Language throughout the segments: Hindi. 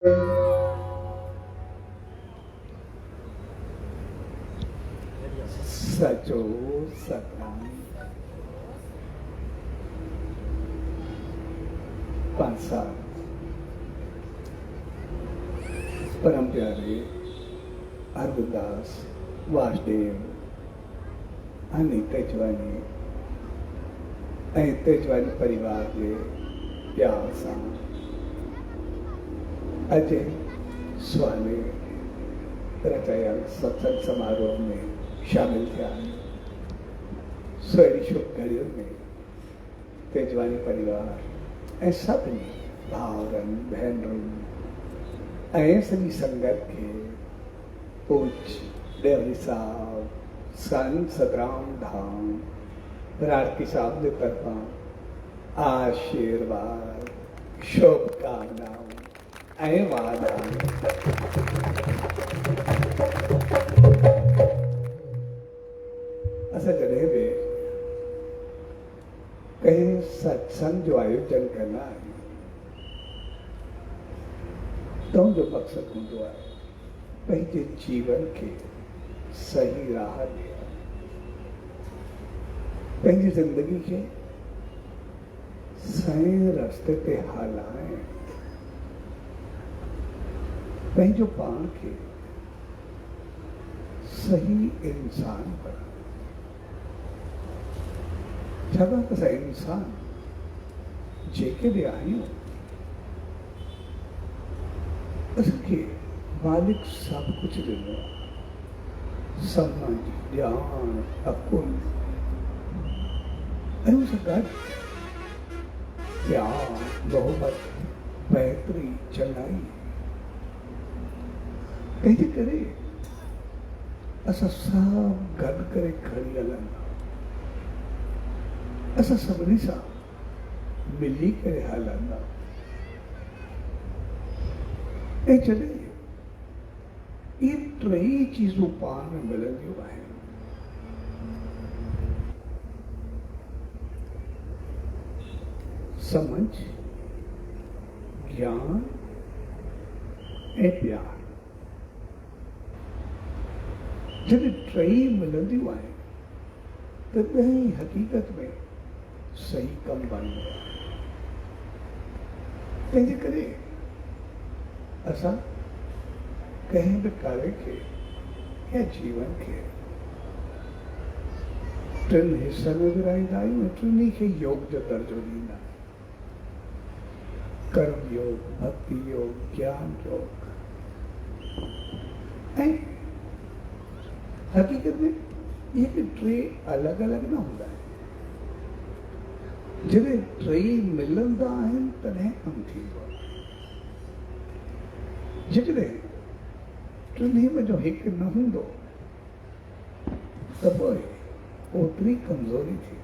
सचो सतनाम पांसा परम प्यारे अरविंदास वासुदेव અને તેજવાની પરિવાર જે પ્યાર सा આજે स्वामी रचायल सत्संग समारोह में शामिल थे। सोड़ी शुभ घड़ियों में तेजवानी परिवार ऐ सब ने भावरन बहनरन ऐ सभी संगत के पूज देवरी साहब संत सतराम धाम राष्ट्रीय साहब के तरफा आशीर्वाद शुभकामनाओं ऐ वादा ऐसा जगह पे कहीं सत्संग जो आयोजन करना है तो जो मकसद होता है पंहिंजे जीवन के सही राह दिया पंहिंजी जिंदगी के सही रास्ते पे हलाएं पंहिंजो पाण के सही इंसान बना छाकाणि त असां इंसान जेके बि आहियूं असांखे मालिक सभु कुझु ॾिनो आहे सम्झ ॼाण अकुल ऐं उन सां गॾु प्यार मोहबत मैत्री चङाई तंहिंजे करे असां सभु गॾु करे खणी हलंदा असां सभिनी सां मिली करे हलंदा ऐं जॾहिं इहे टई चीज़ूं पाण में मिलंदियूं आहिनि समझ ज्ञान ऐं प्यार जॾहिं टई मिलंदियूं आहिनि तॾहिं हक़ीक़त में सही कमु बनंदो आहे तंहिंजे करे असां कंहिं बि कार्य के या जीवन के टिनि हिस्सनि में विराईंदा आहियूं टिनी खे योग जो दर्जो ॾींदा आहियूं कर्म योग भक्ति योग ज्ञान योग ऐं हक़ीक़त में ये भी टे अलग अलग न हूंदा आहिनि जॾहिं टई मिलंदा आहिनि तॾहिं कमु थींदो आहे जेकॾहिं टिनी में जो हिकु न हूंदो त पोइ ओतिरी कमज़ोरी थींदी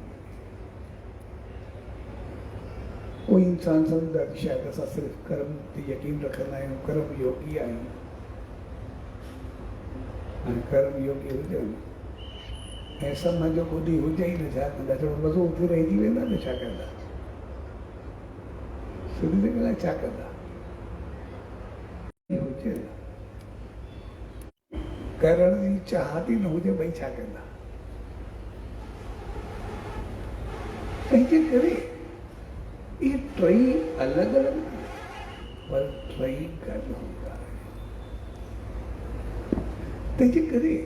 कोई इंसान सम्झंदा कि शायदि असां सिर्फ़ु कर्म ते यकीन रखंदा आहियूं कर्म योगी आहियूं हाणे कर्म योगी हुजनि ऐं समाज जो ॿुधी हुजे ई न छा कंदा थोरो मज़ो उते रहिजी वेंदा न छा कंदा सिंधी में छा कंदा हुजे करण जी चाहत ई न हुजे भई छा कंदा तंहिंजे करे इहे टई अलॻि अलॻि पर टई गॾु हूंदा आहिनि तंहिंजे करे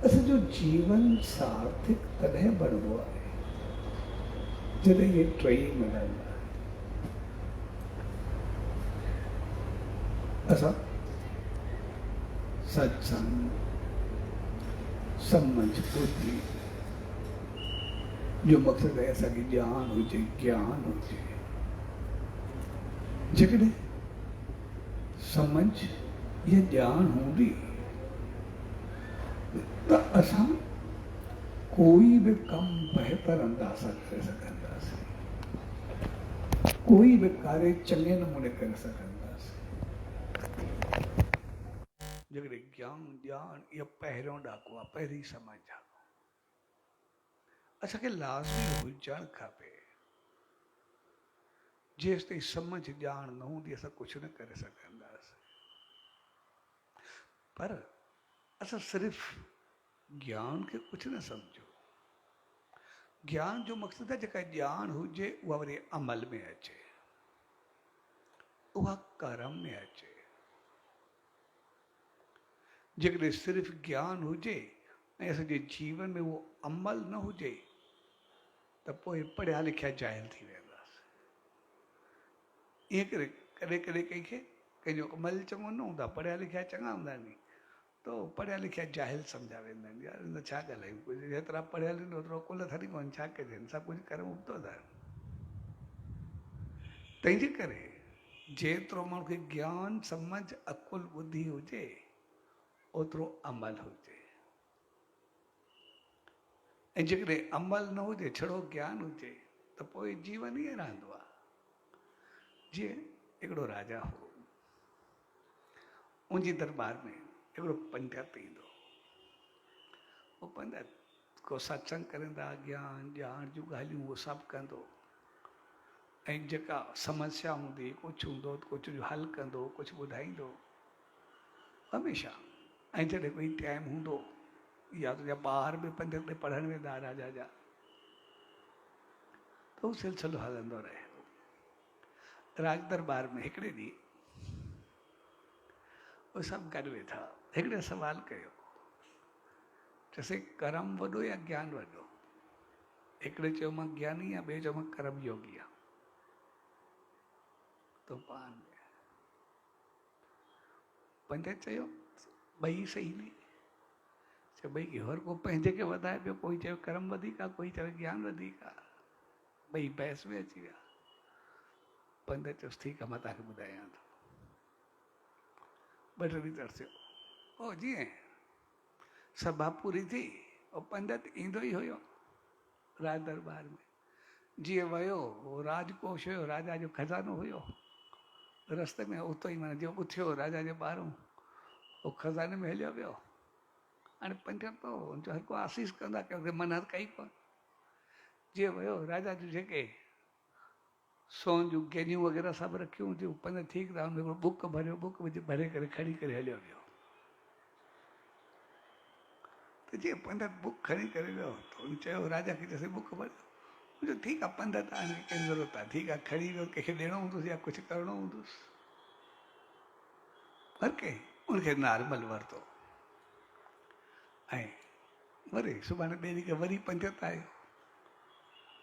असांजो जीवन सार्थक तॾहिं बणिबो आहे जॾहिं इहे टई मिलंदा असां सत्संग समझ बुद्धि जो मक़सदु आहे असांखे ॼाण हुजे ज्ञान हुजे जेकॾहिं समझ या ॼाण हूंदी त असां कोई बि कमु बहितर अंदाज़ सां करे सघंदासीं कोई बि कार्य चङे नमूने करे सघंदासीं जेकॾहिं ज्ञान ॼाण इहो पहिरियों ॾाको आहे पहिरीं समझ आहे असांखे लाज़मी हुजणु खपे जेसि ताईं समझ ॼाण न हूंदी असां कुझु न करे सघंदासीं। पर असां सिर्फ़ु ज्ञान खे कुझु न सम्झो। ज्ञान जो मक़सदु आहे जेका ॼाण हुजे उहा वरी अमल में अचे, उहा कर्म में अचे। जेकॾहिं सिर्फ़ु ज्ञान हुजे ऐं असांजे जीवन में उहो अमल न हुजे त पोइ पढ़िया लिखिया जाहिल थी वेंदासीं। ईअं करे कॾहिं कॾहिं कंहिंजो अमल चङो न हूंदो आहे, पढ़िया लिखिया चङा हूंदा आहिनि तो पढ़िया लिखिया जाहिल सम्झा वेंदा आहिनि। यार हिन छा ॻाल्हायूं, कुझु जेतिरा पढ़ियल आहिनि ओतिरो कुल थरी कोन, छा कजे, सभु कुझु करे मुक्तो था। तंहिंजे करे जेतिरो माण्हू खे ज्ञान समझ अकुल ॿुधी हुजे ओतिरो अमल हुजे। ऐं जेकॾहिं अमल न हुजे, छड़ो ज्ञान हुजे त पोइ जीवन ईअं रहंदो आहे जीअं हिकिड़ो राजा हो, उनजी दरबार में हिकिड़ो पंडित ईंदो। उहो पंडित को सत्संग करंदा, ज्ञान ॼाण जूं ॻाल्हियूं उहो सभु कंदो ऐं जेका समस्या हूंदी, कुझु हूंदो त कुझु जो हल कंदो, कुझु ॿुधाईंदो हमेशह। ऐं जॾहिं कोई टाइम हूंदो या त ॿार बि पंडित पढ़ण वेंदा राजा जा, त उहो सिलसिलो हलंदो रहे। राज दरबार में हिकिड़े ॾींहुं उहे सभु गॾु वेठा, हिकिड़े सवाल कयो, चयोसीं कर्म वॾो या ज्ञान वॾो? हिकिड़े चयो मां ज्ञानी आहियां, ॿिए चयो मां कर्म योगी आहियां। तो पान में पंडित चयो ॿई सही नहीं, चयो ॿई की हर को पंहिंजे खे वधाए पियो, कोई चयो कर्म वधीक आहे, कोई चयो ज्ञान वधीक आहे, ॿई बहस में अची विया। पंडित चयोसि ठीकु आहे, मां तव्हांखे ॿुधायां थो। ॿ टे ॾींहं तरसियो, ओ जीअं सभा पूरी थी, और पंडित ईंदो ई हुयो राज दरबार में। जीअं वियो उहो राजकोष हुयो, राजा जो खज़ानो हुयो, रस्ते में उतो ई माना जो उथियो राजा जे ॿाहिरों उहो खज़ाने में हलियो वियो। हाणे पंडित तो हर को आसीस कंदा कयो, मनत कई कोन। जीअं वियो राजा जूं जेके सोन जूं गेनियूं वग़ैरह सभु रखियूं हुयूं, पंडित ठीकु था, हुन बुक भरियो, बुक भरे करे खणी करे हलियो वियो। त जीअं पंडित बुक खणी करे वियो त हुन चयो राजा खे, चयोसीं बुक भरियो। मुंहिंजो ठीकु आहे पंडित आहे, हिनखे कहिड़ी ज़रूरत आहे, ठीकु आहे खणी वियो, कंहिंखे ॾियणो हूंदुसि या कुझु करिणो हूंदुसि, हर कंहिं उनखे नॉर्मल वरितो। ऐं वरी सुभाणे ॿिए ॾींहुं वरी पंडित आयो,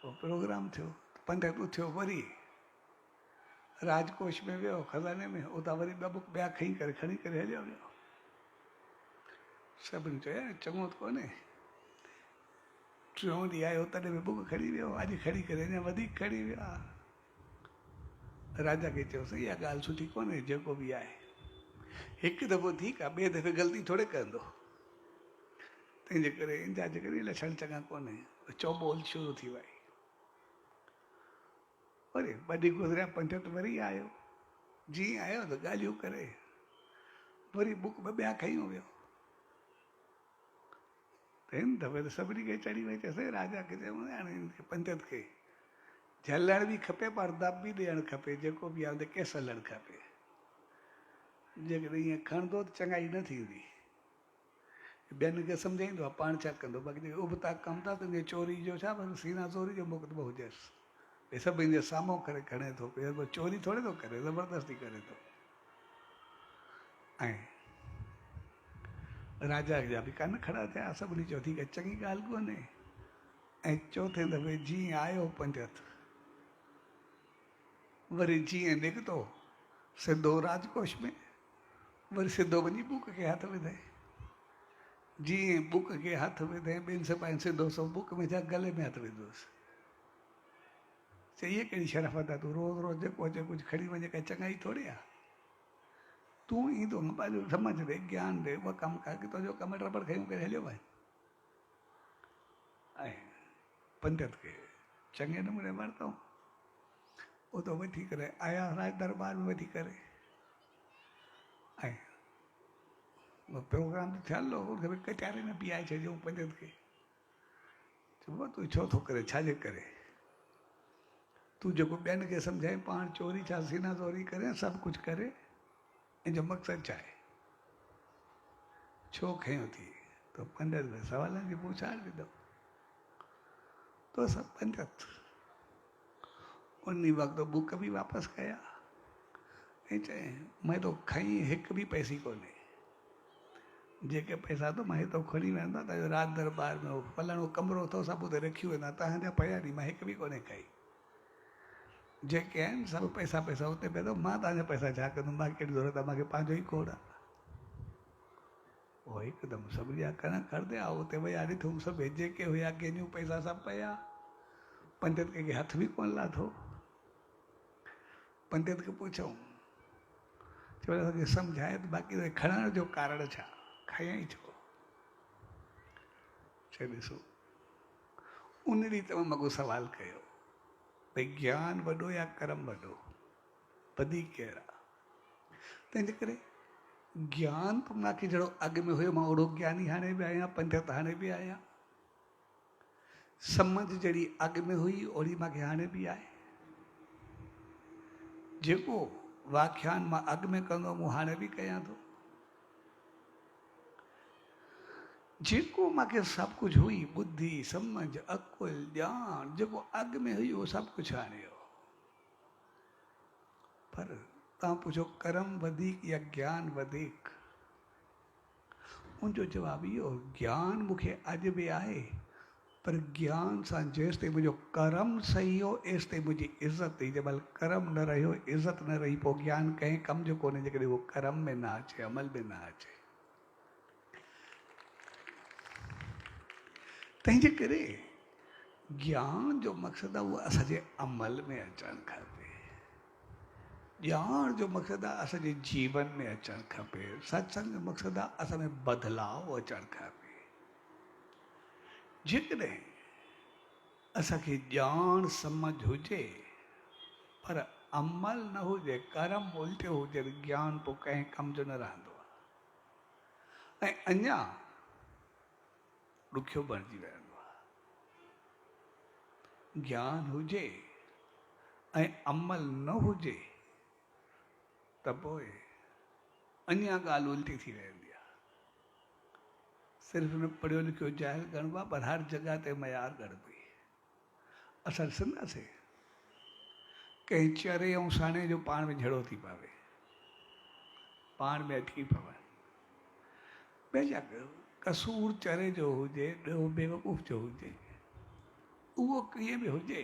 पोइ प्रोग्राम थियो, पंडित उथियो, वरी राजकोष में वियो, खज़ाने में, उतां वरी ॿ बुक ॿिया खणी करे हलियो वियो। सभिनी चयो यार चङो त कोन्हे, टियों ॾींहुं आयो तॾहिं बि बुक खणी वियो, अॼु खणी करे अञा वधीक खणी वियो आहे। राजा खे चयोसीं इहा ॻाल्हि सुठी कोन्हे, जेको बि आहे हिकु दफ़ो ठीकु आहे, ॿिए दफ़े ग़लती थोरे कंदो। तंहिंजे करे इन जा जेके लक्षण चङा कोन्हे, चौॿोल शुरू थी वई। वरी ॿ ॾींहं गुज़रिया, पंडित वरी आयो, जीअं आयो त ॻाल्हियूं करे वरी बुक ॿिया खयूं वियो। त हिन दफ़े त सभिनी खे चढ़ी वई, चयोसीं राजा खे चयो हाणे पंडित खे झलण बि खपे पर दॿ बि ॾियणु खपे, जेको बि आहे केस हलणु खपे। जेकॾहिं ईअं खणंदो त चङाई न थींदी, ॿियनि खे सम्झाईंदो आहे, पाण छा कंदो, बाक़ी जेके उबता कमु था तुंहिंजे चोरी जो छा बसि सीना चोरी जो मुकदमो हुजेसि, भई सभिनि जे साम्हूं करे खणे थो पियो, चोरी थोरे थो करे, ज़बरदस्ती करे थो। ऐं राजा जा बि कन खड़ा थिया, सभिनी चयो ठीकु आहे चङी ॻाल्हि कोन्हे। ऐं चौथे दफ़े जीअं आयो पंडित, वरी जीअं निकितो सिधो राजकोष में, वरी सिधो वञी बुक खे हथ विधई। जीअं बुक खे हथ विधई, ॿिनि सिपाहियुनि सिधो सो बुक में छा गले में हथ विधोसि। चई इहा कहिड़ी शराफ़त आहे, तूं रोज़ रोज़ जेको अचे कुझु खणी वञे, काई चङाई थोरी आहे। तूं ईंदो पंहिंजो समझ ॾे, ज्ञान ॾे, उहा कमु कर की तुंहिंजो कमु रबड़ खयूं करे हलियो वञे। ऐं पंडित खे चङे नमूने वरितऊं, उतो वठी करे आया राज दरबार में वठी करे। ऐं प्रोग्राम त थियल हो, उनखे कचारे में बीहारे छॾियऊं पंडित खे। चयो तूं छो थो करे, छाजे करे? तूं जेको ॿियनि खे सम्झाए पाण चोरी छा सीना चोरी करे सभु कुझु करे, इन जो मक़सदु छा आहे? छो खयों थी? तो पंडित में सवालनि जी पुछाड़ ॾिनो। तो सभु पंडित उन वक़्तु बुक बि वापसि कया ऐं चई मैं तो खई हिकु बि पैसी कोन्हे, जेके पैसा तो मैं तो खणी वेंदा त रात दरबार में फलाणो कमरो अथव सभु उते रखी वेंदा, तव्हांजा पिया नी, मां हिकु बि कोन्हे खाई। जेके आहिनि सभु पैसा उते पिया अथव, मां तव्हांजा पैसा छा कंदुमि, मां कहिड़ी ज़रूरत आहे, मूंखे पंहिंजो ई खोड़ आहे। वो हिकदमि सभु जा कण खणंदे आहे, उते विया ॾिठुमि सभु जेके हुया कंहिंजूं पैसा सभु पिया। पंडित कंहिंखे हथ बि कोन लाथो। पंडित खे पुछऊं, चयो असांखे सम्झाए त बाक़ी खणण जो कारण छा, खयई छो? चयो ॾिसो, उन ॾींहुं तव्हां मूंखे सवाल कयो भई ज्ञान वॾो या कर्म वॾो, वधीक केरु आहे? तंहिंजे करे ज्ञान त मूंखे जहिड़ो अॻु में हुयो, मां ओड़ो ज्ञानी हाणे बि आहियां, पंडित हाणे बि आहियां। सम्झ जहिड़ी अॻु में हुई ओड़ी मूंखे हाणे बि आहे। जेको व्याख्यान मां अॻु में कंदो हुउमि हाणे बि कयां थो। जेको मूंखे सभु कुझु हुई, बुद्धि सम्झ अकुल ॼाण जेको अॻु में हुई उहो सभु कुझु हाणे हो। पर तव्हां पुछो कर्म वधीक या ज्ञान वधीक? उनजो जवाबु इहो, ज्ञान मूंखे अॼु बि आहे, पर ज्ञान सां जेसि ताईं मुंहिंजो कर्म सही हो एसि ताईं मुंहिंजी इज़त थी। जंहिं महिल कर्म न रहियो, इज़त न रही, पोइ ज्ञान कंहिं कम जो कोन्हे जेकॾहिं उहो कर्म में न अचे, अमल में न अचे। तंहिंजे करे ज्ञान जो मक़सदु आहे उहो असांजे अमल में अचणु खपे। ॼाण जो मक़सदु आहे असांजे जीवन में अचणु खपे। सत्संग जो मक़सदु आहे असां में बदिलाव अचणु खपे। जेकॾहिं असांखे ॼाण सम्झ हुजे पर अमल न हुजे, कर्म उल्टियो हुजे, ज्ञान पोइ कंहिं कम जो न रहंदो आहे ऐं अञा ॾुखियो बणिजी वेंदो आहे। ज्ञान हुजे ऐं अमल न हुजे त पोइ अञा ॻाल्हि उल्टी थी वेंदी आहे। सिर्फ़ु न पढ़ियो लिखियो जाहिल ॻणबो आहे, पर हर जॻह ते मयार ॻणबी। असां ॾिसंदासीं कंहिं चरे ऐं साणे जो पाण में झड़ो थी पवे, पाण में अटकी पवनि। बेशक कसूर चरे जो हुजे, ॿियो बेवकूफ़ जो हुजे, उहो कीअं बि हुजे,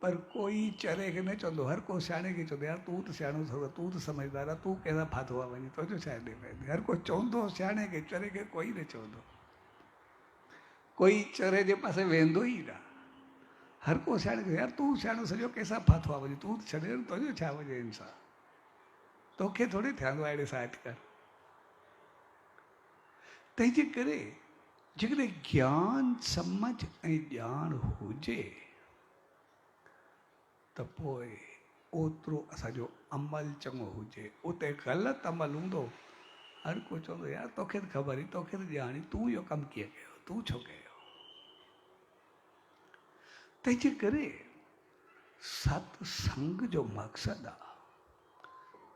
पर कोई चरे खे न चवंदो, हर को सियाणे खे चवंदो यार तूं त सियाणो अथव, तूं त समझदार आहे, तूं कंहिंसां फाथो आहे वञी, तुंहिंजो छा ॾे पए। हर को चवंदो सियाणे खे, चरे खे कोई न चवंदो। कोई चरे जे पासे वेंदो ई न। हर को सियाणे खे यार तूं सियाणो सॼो कंहिंसां फाथो आहे वञी, तूं त छॾे, तुंहिंजो छा वञे हिन सां, तोखे थोरी थियंदो आहे अहिड़े सां अटकर। तंहिंजे करे जेकॾहिं ज्ञान सम्झ ऐं ॼाण हुजे त पोइ ओतिरो असांजो अमल चङो हुजे। उते ग़लति अमल हूंदो, हर को चवंदो यार तोखे त ख़बर ई, तोखे त ॼाणी, तूं इहो कमु कीअं कयो, तूं छो कयो। तंहिंजे करे सत्संग जो मक़सदु आहे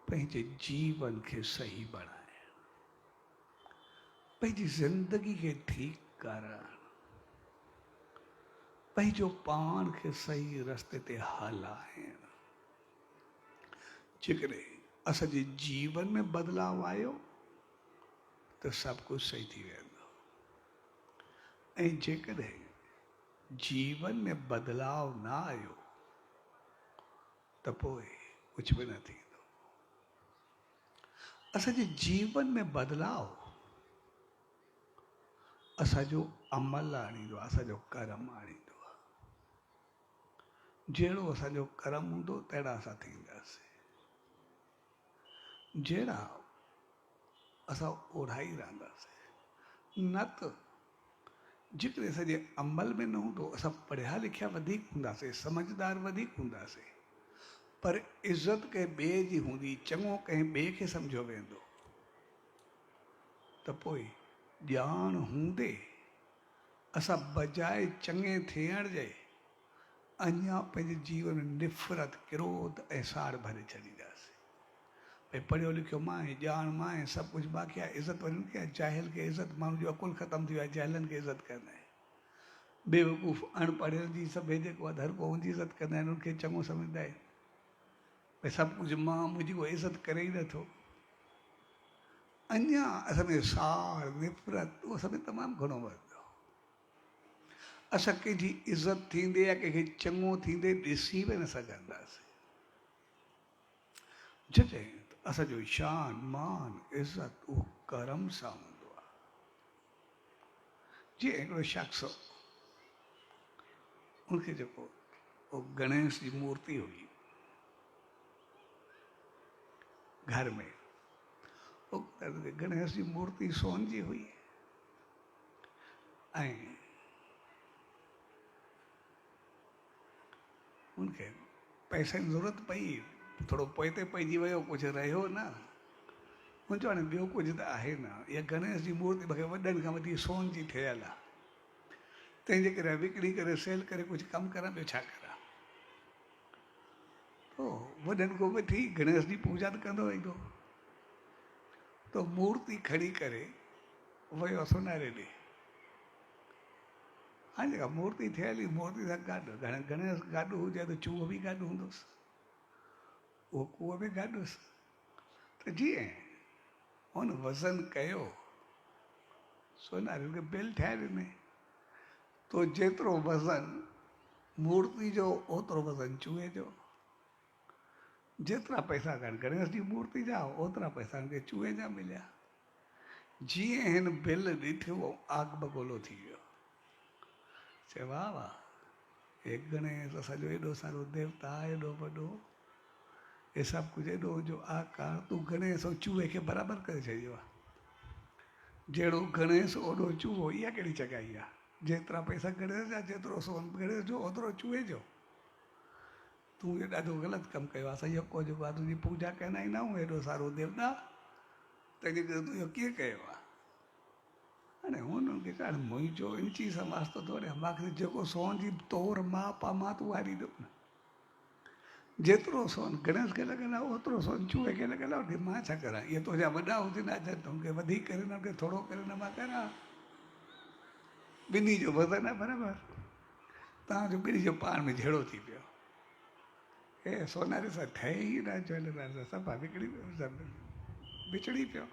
पंहिंजे जीवन खे सही बणाइण, पंहिंजी ज़िंदगी खे ठीकु करणु, पंहिंजो पाण खे सही रस्ते ते हलाइणु। जेकॾहिं असांजे जीवन में बदिलाव आयो त सभु कुझु सही थी वेंदो, ऐं जेकॾहिं जीवन में बदिलाव न आयो त पोइ कुझु बि न थींदो। असांजे जीवन में बदिलाव असांजो अमल आणींदो आहे, असांजो कर्म आणींदो आहे। जहिड़ो असांजो कर्म हूंदो तहिड़ा असां थींदासीं। जहिड़ा असां ओढ़ा ई रहंदासीं। न त जेकॾहिं असांजे अमल में न हूंदो, असां पढ़िया लिखिया वधीक हूंदासीं, समझदार वधीक हूंदासीं, पर इज़त कंहिं ॿिए जी हूंदी, चङो कंहिं ॿिए खे सम्झो वेंदो, त पोइ ॼाण हूंदे असां बजाए चङे थियण जे अञा पंहिंजे जीवन में निफ़रत क्रोध ऐं साड़ भरे छॾींदासीं। भई पढ़ियो लिखियो मां आहे, ॼाण मां आहे, सभु कुझु बाक़ी आहे, इज़त वरी कीअं जाहिल खे इज़त, माण्हू जो अकुलु ख़तमु थी वियो आहे, जाहिलनि खे इज़त कंदा आहिनि। बेवकूफ़ अणपढ़ियलनि जी सभु जेको आहे हर को हुनजी इज़त कंदा आहिनि, उनखे चङो सम्झंदा आहिनि। भई सभु कुझु मां, मुंहिंजी को इज़त करे ई नथो। अञा असां में साड़ निफ़रत उहो असां में तमामु घणो वधंदो। असां कंहिंजी इज़त थींदे या कंहिंखे चङो थींदे ॾिसी बि न सघंदासीं। जॾहिं असांजो शान मान इज़त उहो करम सां हूंदो आहे। जीअं हिकिड़ो शख़्स उनखे जेको उहो गणेश जी मूर्ति हुई घर में, गणेश जी मूर्ति सोन जी हुई ऐं उनखे पैसे जी ज़रूरत पई, थोरो पोइ ते पइजी वियो, कुझु रहियो न। उन चयो हाणे ॿियो कुझु त आहे न, इहा गणेश जी मूर्ति मूंखे वॾनि खां वठी सोन जी ठहियल आहे, तंहिंजे करे विकिणी करे सेल करे कुझु कमु करां, ॿियो छा करां। तो वॾनि खां वठी गणेश जी पूजा त कंदो वेंदो, तो मूर्ति खणी करे वियो सोनारे ॾे। हाणे जेका मूर्ति ठहियल मूर्ति सां गॾु गणेश गॾु हुजे त चूहो बि गॾु हूंदुसि, उहो कूओ बि गॾुसि। त जीअं हुन वज़न कयो, सोनारे खे बिल ठाहे ॾिनई, तो जेतिरो वज़न मूर्ति जो ओतिरो वज़न चूहे जो। जेतिरा पैसा गणेश जी मूर्ति जा ओतिरा पैसा हिनखे चूहे जा मिलिया। जीअं हिन बिल ॾिठो आग बगोलो थी वियो। चए वाह वाह, हे गणेश असांजो एॾो सारो देवता, एॾो वॾो, हे सभु कुझु एॾो जो आकार, तूं गणेश ऐं चूहे खे बराबरि करे छॾियो आहे। जहिड़ो गणेश ओॾो चूहो, इहा कहिड़ी चकाई आहे। जेतिरा पैसा गणेश जा, जेतिरो सोन गणेश जो ओतिरो चूहे जो। तूं इहो ॾाढो ग़लति कमु कयो आहे। असां यको जेको आहे तुंहिंजी पूजा कंदा ई न आहियूं, एॾो सारो देवता, तंहिंजे करे तूं इहो कीअं कयो आहे। हाणे हुननि खे हाणे मुंहिंजो इंची सां वास्तो थोरे, मूंखे जेको सोन जी तोर माप आहे मां तूं वारींदो न। जेतिरो सोन गणेश खे लॻल आहे ओतिरो सोन चूहे खे लॻल आहे, मां छा करां। इहे तुंहिंजा वॾा हुजनि अचनि त हुनखे वधीक करे न, हुनखे थोरो करे न, मां करां। ॿिन्ही जो वज़न आहे बराबरि, तव्हांजो ॿिन्ही जो पाण में जहिड़ो थी पियो। हे सोनारे सां ठहे ई न, ज्वेलर सां सभु विकिणी पियो, विचड़ी पियो,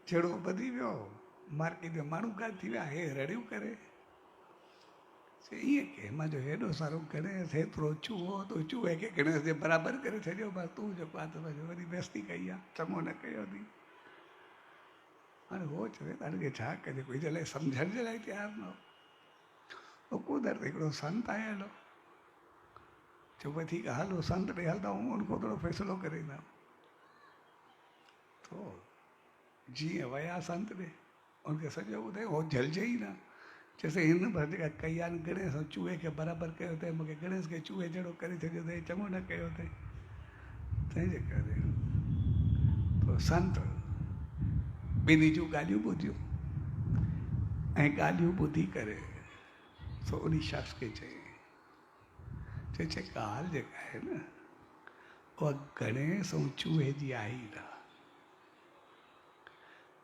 जहिड़ो वधी वियो। मार्केट में माण्हू गॾु थी विया, हे रड़ियूं करे ईअं के मुंहिंजो हेॾो सारो गणेश, हेतिरो चूहो, तो चूहे खे गणेश जे बराबरि करे छॾियो। बसि तूं जेको आहे त वरी बेइज़ती कई आहे, चङो न कयो अथई। हाणे उहो चवे त हिनखे छा कजे, कोई जे लाइ सम्झण जे लाइ तयारु न हो। पोइ कुदरत हिकिड़ो संत आयल हो, चयो भई ठीकु आहे, हलो संत ॾे हलंदा आहियूं, उनखां थोरो फ़ैसिलो करे ईंदा। तो जीअं विया संत ॾे, उनखे सॼो ॿुधायो, उहो झलिजे ई न। चएसि हिन बस जेका कई आहे गणेश ऐं चूहे खे बराबरि कयो अथई, मूंखे गणेश खे चूहे जहिड़ो करे छॾियो अथई, चङो न कयो अथई। तंहिंजे करे पोइ संत ॿिन्ही जूं ॻाल्हियूं ॿुधियूं ऐं ॻाल्हियूं ॿुधी करे सो उन शख़्स खे चई ॻाल्हि जेका आहे न, उहा गणेश ऐं चूहे जी आहे ई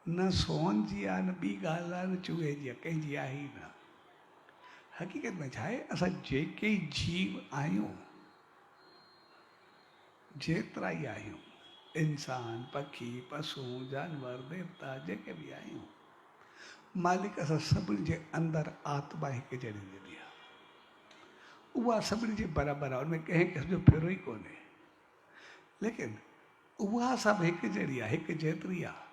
न सोन जी आहे, न ॿी ॻाल्हि आहे, न चूहे जी आहे, कंहिंजी आहे ई न। हक़ीक़त में छा आहे, असां जेके जीव आहियूं, जेतिरा ई आहियूं, इंसान, पखी, पशु, जानवर, देवता, जेके बि आहियूं, मालिक असां सभिनी जे अंदरि आत्मा हिकु जहिड़ी ॾिनी आहे। उहा सभिनी जे बराबरि आहे, उनमें कंहिं क़िस्म जो फेरो ई कोन्हे। लेकिन उहा सभु हिकु जहिड़ी आहे, हिकु जेतिरी आहे।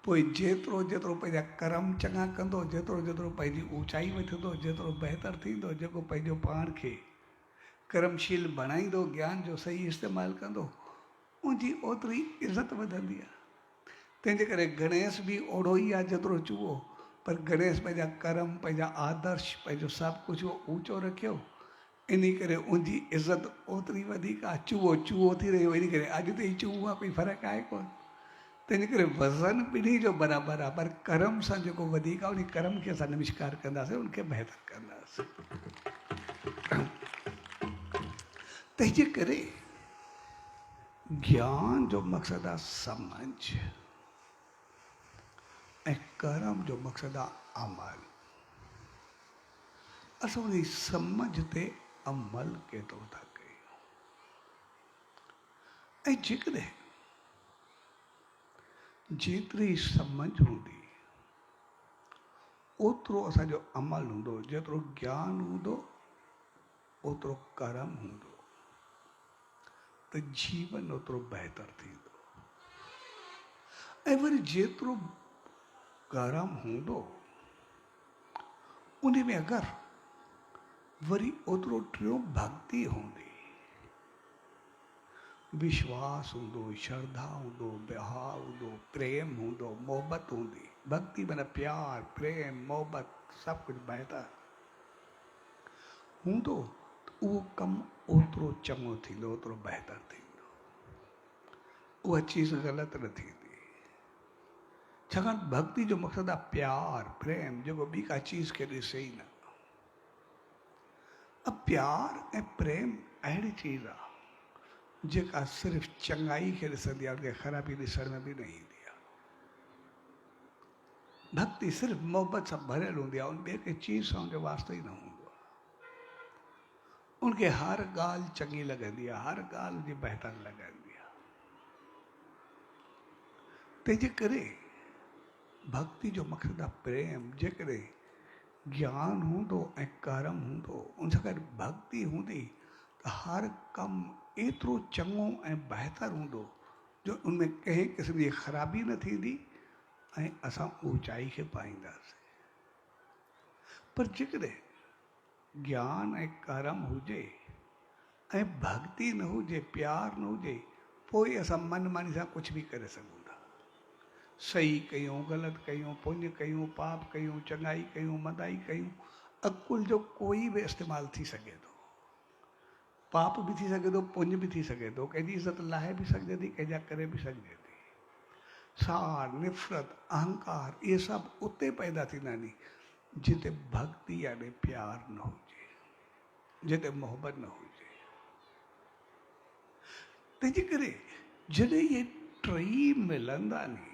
पोइ जेतिरो जेतिरो पंहिंजा कर्म चङा कंदो, जेतिरो जेतिरो पंहिंजी ऊचाई वठंदो, जेतिरो बहितर थींदो, जेको पंहिंजो पाण खे कर्मशील बणाईंदो, ज्ञान जो सही इस्तेमालु कंदो, उनजी ओतिरी इज़त वधंदी आहे। तंहिंजे करे गणेश बि ओड़ो ई आहे जेतिरो चूहो, पर गणेश पंहिंजा कर्म, पंहिंजा आदर्श, पंहिंजो सभु कुझु ऊचो रखियो, इन करे उनजी इज़त ओतिरी वधीक आहे। चूहो चूहो थी रहियो, इन करे अॼु ताईं चूहो आहे, कोई फ़र्क़ु आहे कोन। तंहिंजे करे वज़न ॿिन्ही जो बराबरि आहे, पर कर्म सां जेको वधीक आहे, उन कर्म खे असां नमस्कार कंदासीं, उनखे बहितर कंदासीं। तंहिंजे करे ज्ञान जो मक़सदु आहे समझ ऐं कर्म जो मक़सदु आहे अमल। असां उन समझ ते अमल केतिरो था कयूं। ऐं जेकॾहिं जेतिरी समझ हूंदी ओतिरो असांजो अमल हूंदो, जेतिरो ज्ञान हूंदो ओतिरो कर्म हूंदो, त जीवन ओतिरो बहितर थींदो। ऐं वरी जेतिरो कर्म हूंदो उन में अगरि वरी ओतिरो टियों भक्ति हूंदी, विश्वास हूंदो, श्रद्धा हूंदो, विहार हूंदो, प्रेम हूंदो, मोहबत हूंदी। भक्ति माना प्यार, प्रेम, मोहबत, सभु कुझु बहितर हूंदो त उहो कमु ओतिरो चङो थींदो, ओतिरो बहितर थींदो। उहा चीज़ ग़लति न थींदी। छाकाणि भक्ति जो मक़सदु आहे प्यार, प्रेम, जेको ॿी का चीज़ खे ॾिसे ई न। अब प्यार ऐं प्रेम अहिड़ी चीज़ आहे जेका सिर्फ़ु चङाई खे ॾिसंदी आहे, उनखे ख़राबी ॾिसण में बि न ईंदी आहे। भक्ति सिर्फ़ु मोहबत सां भरियल हूंदी आहे, उन ॿिए कंहिं चीज़ सां उनजो वास्तो ई न हूंदो आहे। उनखे हर ॻाल्हि चङी लॻंदी आहे, हर ॻाल्हि उनजी बहितर लॻंदी आहे। तंहिंजे करे भक्ति जो मक़सदु आहे प्रेम। जेकॾहिं ज्ञान हूंदो ऐं कर्म हूंदो, उन सां गॾु भक्ति हूंदी त हर कमु एतिरो चङो ऐं बहितर हूंदो जो उनमें कंहिं क़िस्म जी ख़राबी न थींदी ऐं असां ऊचाई खे पाईंदासीं। पर जेकॾहिं ज्ञान ऐं कर्म हुजे ऐं भक्ति न हुजे, प्यार न हुजे, पोइ असां मनमानी सां कुझु बि करे सघूं था। सही कयूं, ग़लति कयूं, पुण्य कयूं, पाप कयूं, चङाई कयूं, मदाई कयूं, अकुल जो कोई बि इस्तेमालु थी सघे थो। पाप भी थी सघे थो, पुण्य भी थी सघे थो, कंहिंजी इज़त लाहे बि सघिजे थी, कंहिंजा करे बि सघिजे थी। सार, निफ़रत, अहंकार, इहे सभु उते पैदा थींदा आहिनि जिते भक्ति यानी प्यार न हुजे, जिते मोहबत न हुजे। तंहिंजे करे जॾहिं इहे टई मिलंदा नी,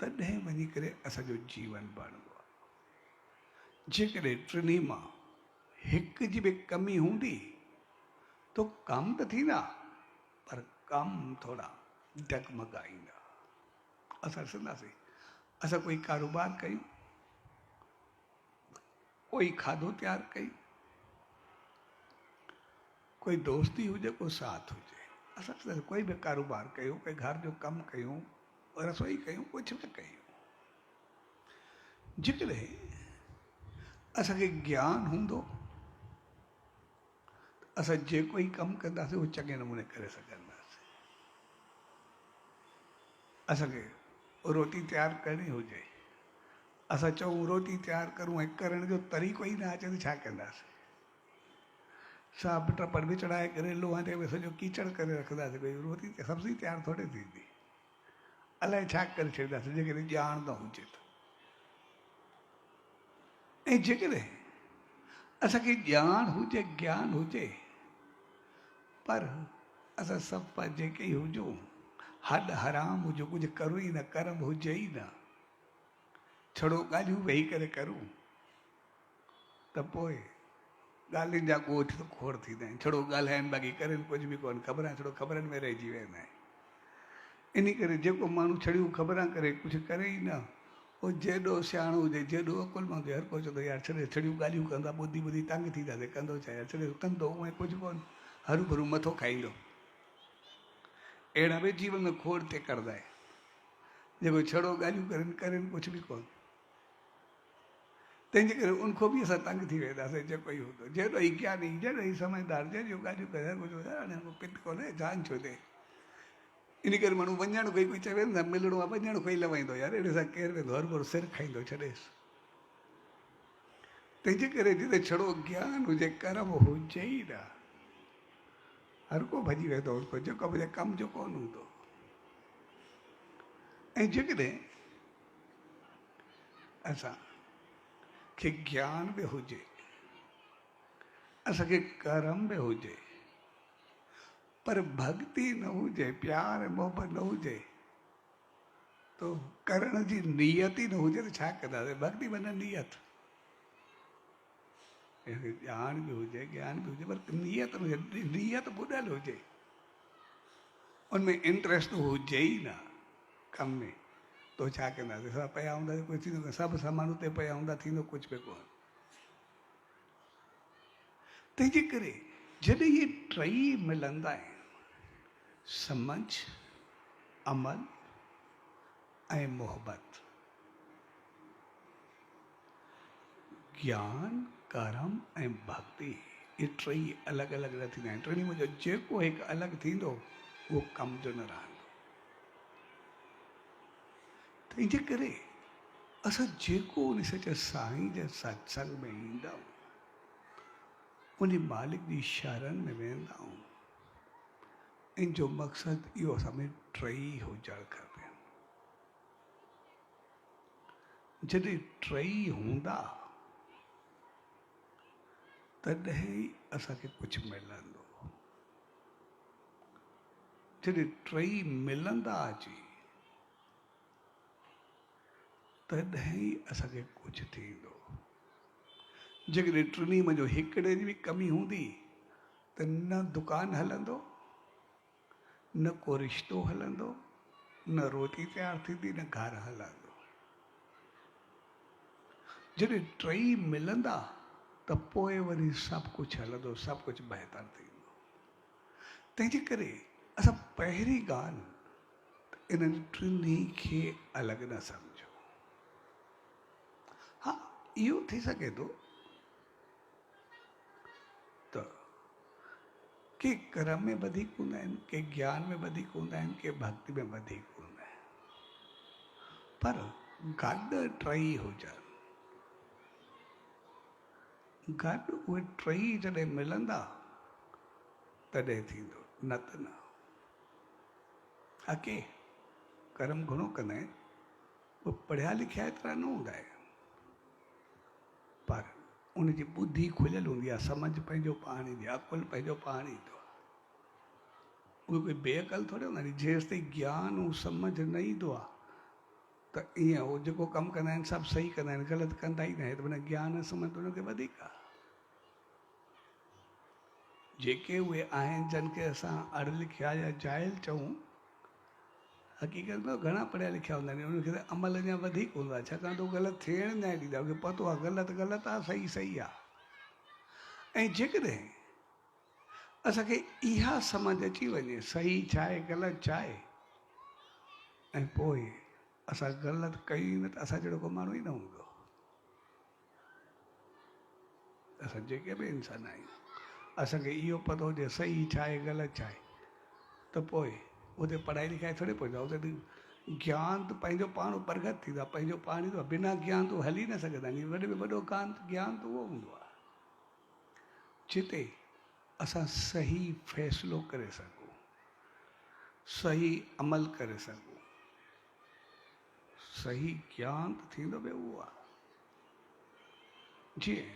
तॾहिं वञी करे असांजो जीवन बणंदो आहे। जेकॾहिं टिनी मां हिकु जी बि कमी हूंदी तो कम त थींदा, पर कम थोड़ा डगमगाईंदा। असां ॾिसंदासीं, असां कोई कारोबार कयूं, कोई खाधो तैयार कयूं, कोई दोस्ती हुजे, कोई साथ हुजे, असां ॾिसंदासीं कोई बि कारोबार कयूं, कोई घर जो कमु कयूं, रसोई कयूं, कुझु बि कयूं, जेकॾहिं असांखे ज्ञान हूंदो असां जेको ई कमु कंदासीं उहो चङे नमूने करे सघंदासीं। असांखे रोटी तैयार करणी हुजे, असां चऊं रोटी तैयार करूं ऐं करण जो तरीक़ो ई न अचे त छा कंदासीं? साब टपड़ में चढ़ाए करे लोहांडे में सॼो कीचड़ करे रखंदासीं, कोई रोटी सब्ज़ी तैयार थोरे थींदी। अलाए छा करे छॾींदासीं जेकॾहिं ॼाण न हुजे त। ऐं जेकॾहिं असांखे ॼाण हुजे, ज्ञान हुजे, पर असां सभु पंहिंजे के ई हुजूं, हॾ हराम हुजो, कुझु करूं ई न, कर्म हुजे ई न, छड़ो ॻाल्हियूं वेही करे करूं, त पोइ ॻाल्हियुनि जा ॻोठ त खोड़ थींदा आहिनि। छड़ो ॻाल्हाइनि, बाक़ी करनि कुझु बि कोन, ख़बरां छड़ो ख़बरनि में रहिजी वेंदा आहिनि। इन करे जेको माण्हू छड़ियूं ख़बरां करे कुझु करे ई न, उहो जेॾो सियाणो हुजे, जेॾो अकुलमंद हुजे, हर कोई चवंदो यार छॾे, छड़ियूं ॻाल्हियूं कंदा, ॿुधी ॿुधी तंग थींदासीं, कंदो छा यार, छॾे कंदो उहे कुझु कोन, हरू भरू मथो खाईंदो। अहिड़ा बि जीवन में खोड़ ते करदा आहिनि, जेको छड़ो ॻाल्हियूं करनि, करनि कुझु बि कोन। तंहिंजे करे उनखां बि असां तंग थी वेंदासीं, जेको ई हूंदो, जेॾो ई ज्ञानी, जेॾो ई समझदार, जंहिंजूं ॻाल्हियूं करे कुझु हाणे पिट कोन्हे, जान छो ॾे। इन करे माण्हू वञणु कोई चवे न मिलणो आहे, वञणु कोई लवाईंदो, यार अहिड़े सां केरु वेंदो, हर भरू सिर खाईंदो, छॾेसि। तंहिंजे करे जिते छड़ो ज्ञान हुजे, कर्म हुजे ई न, हर को भॼी वेंदो उनखां, जेको मुंहिंजे कम जो कोन हूंदो। ऐं जेकॾहिं असां खे ज्ञान बि हुजे असांखे कर्म में हुजे पर भक्ति न हुजे, प्यार मोहब्बत न हुजे, तो करण जी नियत ही न हुजे तो छा कंदासीं? भक्ति माना नियत। ज्ञान भी हुजे, ज्ञान भी हुजे, पर नियत न हुजे, नियत ॿुॾल हुजे, उनमें इंट्रस्ट हुजे ई न कम में, तो छा कंदासीं? सभु पिया हूंदा कुझु थींदो कोन्हे, सभु सामान उते पिया हूंदा थींदो कुझु बि कोन्हे। तंहिंजे करे जॾहिं इहे टई मिलंदा आहिनि, समझ, अमल ऐं मोहब्बत, ज्ञान, कर्म ऐं भक्ति, इहे टई अलॻि अलॻि न थींदा आहिनि। टिनी में जेको हिकु अलॻि थींदो उहो कम जो न रहंदो। तंहिंजे करे असां जेको उन सचे साईं जे सत्संग में ईंदा आहियूं, उन मालिक जी शरण में वेंदा आहियूं, इन जो मक़सदु इहो असां में टई हुजणु खपे। जॾहिं टई हूंदा तॾहिं ई असांखे कुझु मिलंदो। जॾहिं टई मिलंदा अची तॾहिं ई असांखे कुझु थींदो। जेकॾहिं टिनी में हिकिड़े जी बि कमी हूंदी त न दुकानु हलंदो, न को रिश्तो हलंदो, न रोटी तयारु थींदी, न घरु हलंदो। जॾहिं टई मिलंदा त पोइ वरी सभु कुझु हलंदो, सभु कुझु बहितर थींदो। तंहिंजे करे असां पहिरीं ॻाल्हि इन्हनि टिनी खे अलॻि न सम्झो। हा, इहो थी सघे थो त के कर्म में वधीक हूंदा आहिनि, के ज्ञान में वधीक हूंदा आहिनि, के भक्ति में वधीक हूंदा आहिनि, पर गॾु टई हुजनि, गॾु उहे टई जॾहिं मिलंदा तॾहिं थींदो, न त न। के कर्म घणो कंदा आहिनि, उहे पढ़िया लिखिया एतिरा न हूंदा आहिनि, पर उनजी ॿुधी खुलियल हूंदी आहे, समझ पंहिंजो पाण ईंदी आहे, अकुल पंहिंजो पाण ईंदो आहे। उहे कोई बेअकल थोरी हूंदा आहिनि। जेसि ताईं ज्ञान ऐं समझ न ईंदो आहे त ईअं उहो जेको कमु कंदा आहिनि सभु सही कंदा आहिनि, ग़लति कंदा ई न आहिनि, त माना ज्ञान समझ उनखे वधीक आहे। जेके उहे आहिनि जिन खे असां अड़ लिखिया या जाइल चऊं, हक़ीक़त में घणा पढ़िया लिखिया हूंदा आहिनि, उनखे त अमल अञा वधीक हूंदो आहे, छाकाणि त उहो ग़लति थियण न ॾींदा, उनखे पतो आहे ग़लति ग़लति आहे, सही सही आहे। ऐं जेकॾहिं असांखे इहा समझ अची वञे, सही छा आहे, ग़लति छा आहे, ऐं पोइ असां ग़लति कयूं न त असां जहिड़ो को माण्हू ई न हूंदो। असां जेके बि इंसान आहियूं, असांखे इहो पतो हुजे सही छा आहे, ग़लति छा आहे, त पोइ उते पढ़ाई लिखाई थोरी पवंदो आहे। उते ज्ञान त पंहिंजो पाण प्रगट थींदो आहे, पंहिंजो पाण ईंदो आहे। बिना ज्ञान तो हली न सघंदा आहिनि। वॾे में वॾो ज्ञान त उहो हूंदो आहे जिते असां सही फ़ैसिलो करे सघूं, सही अमल करे सघूं। सही ज्ञान त थींदो बि उहो आहे। जीअं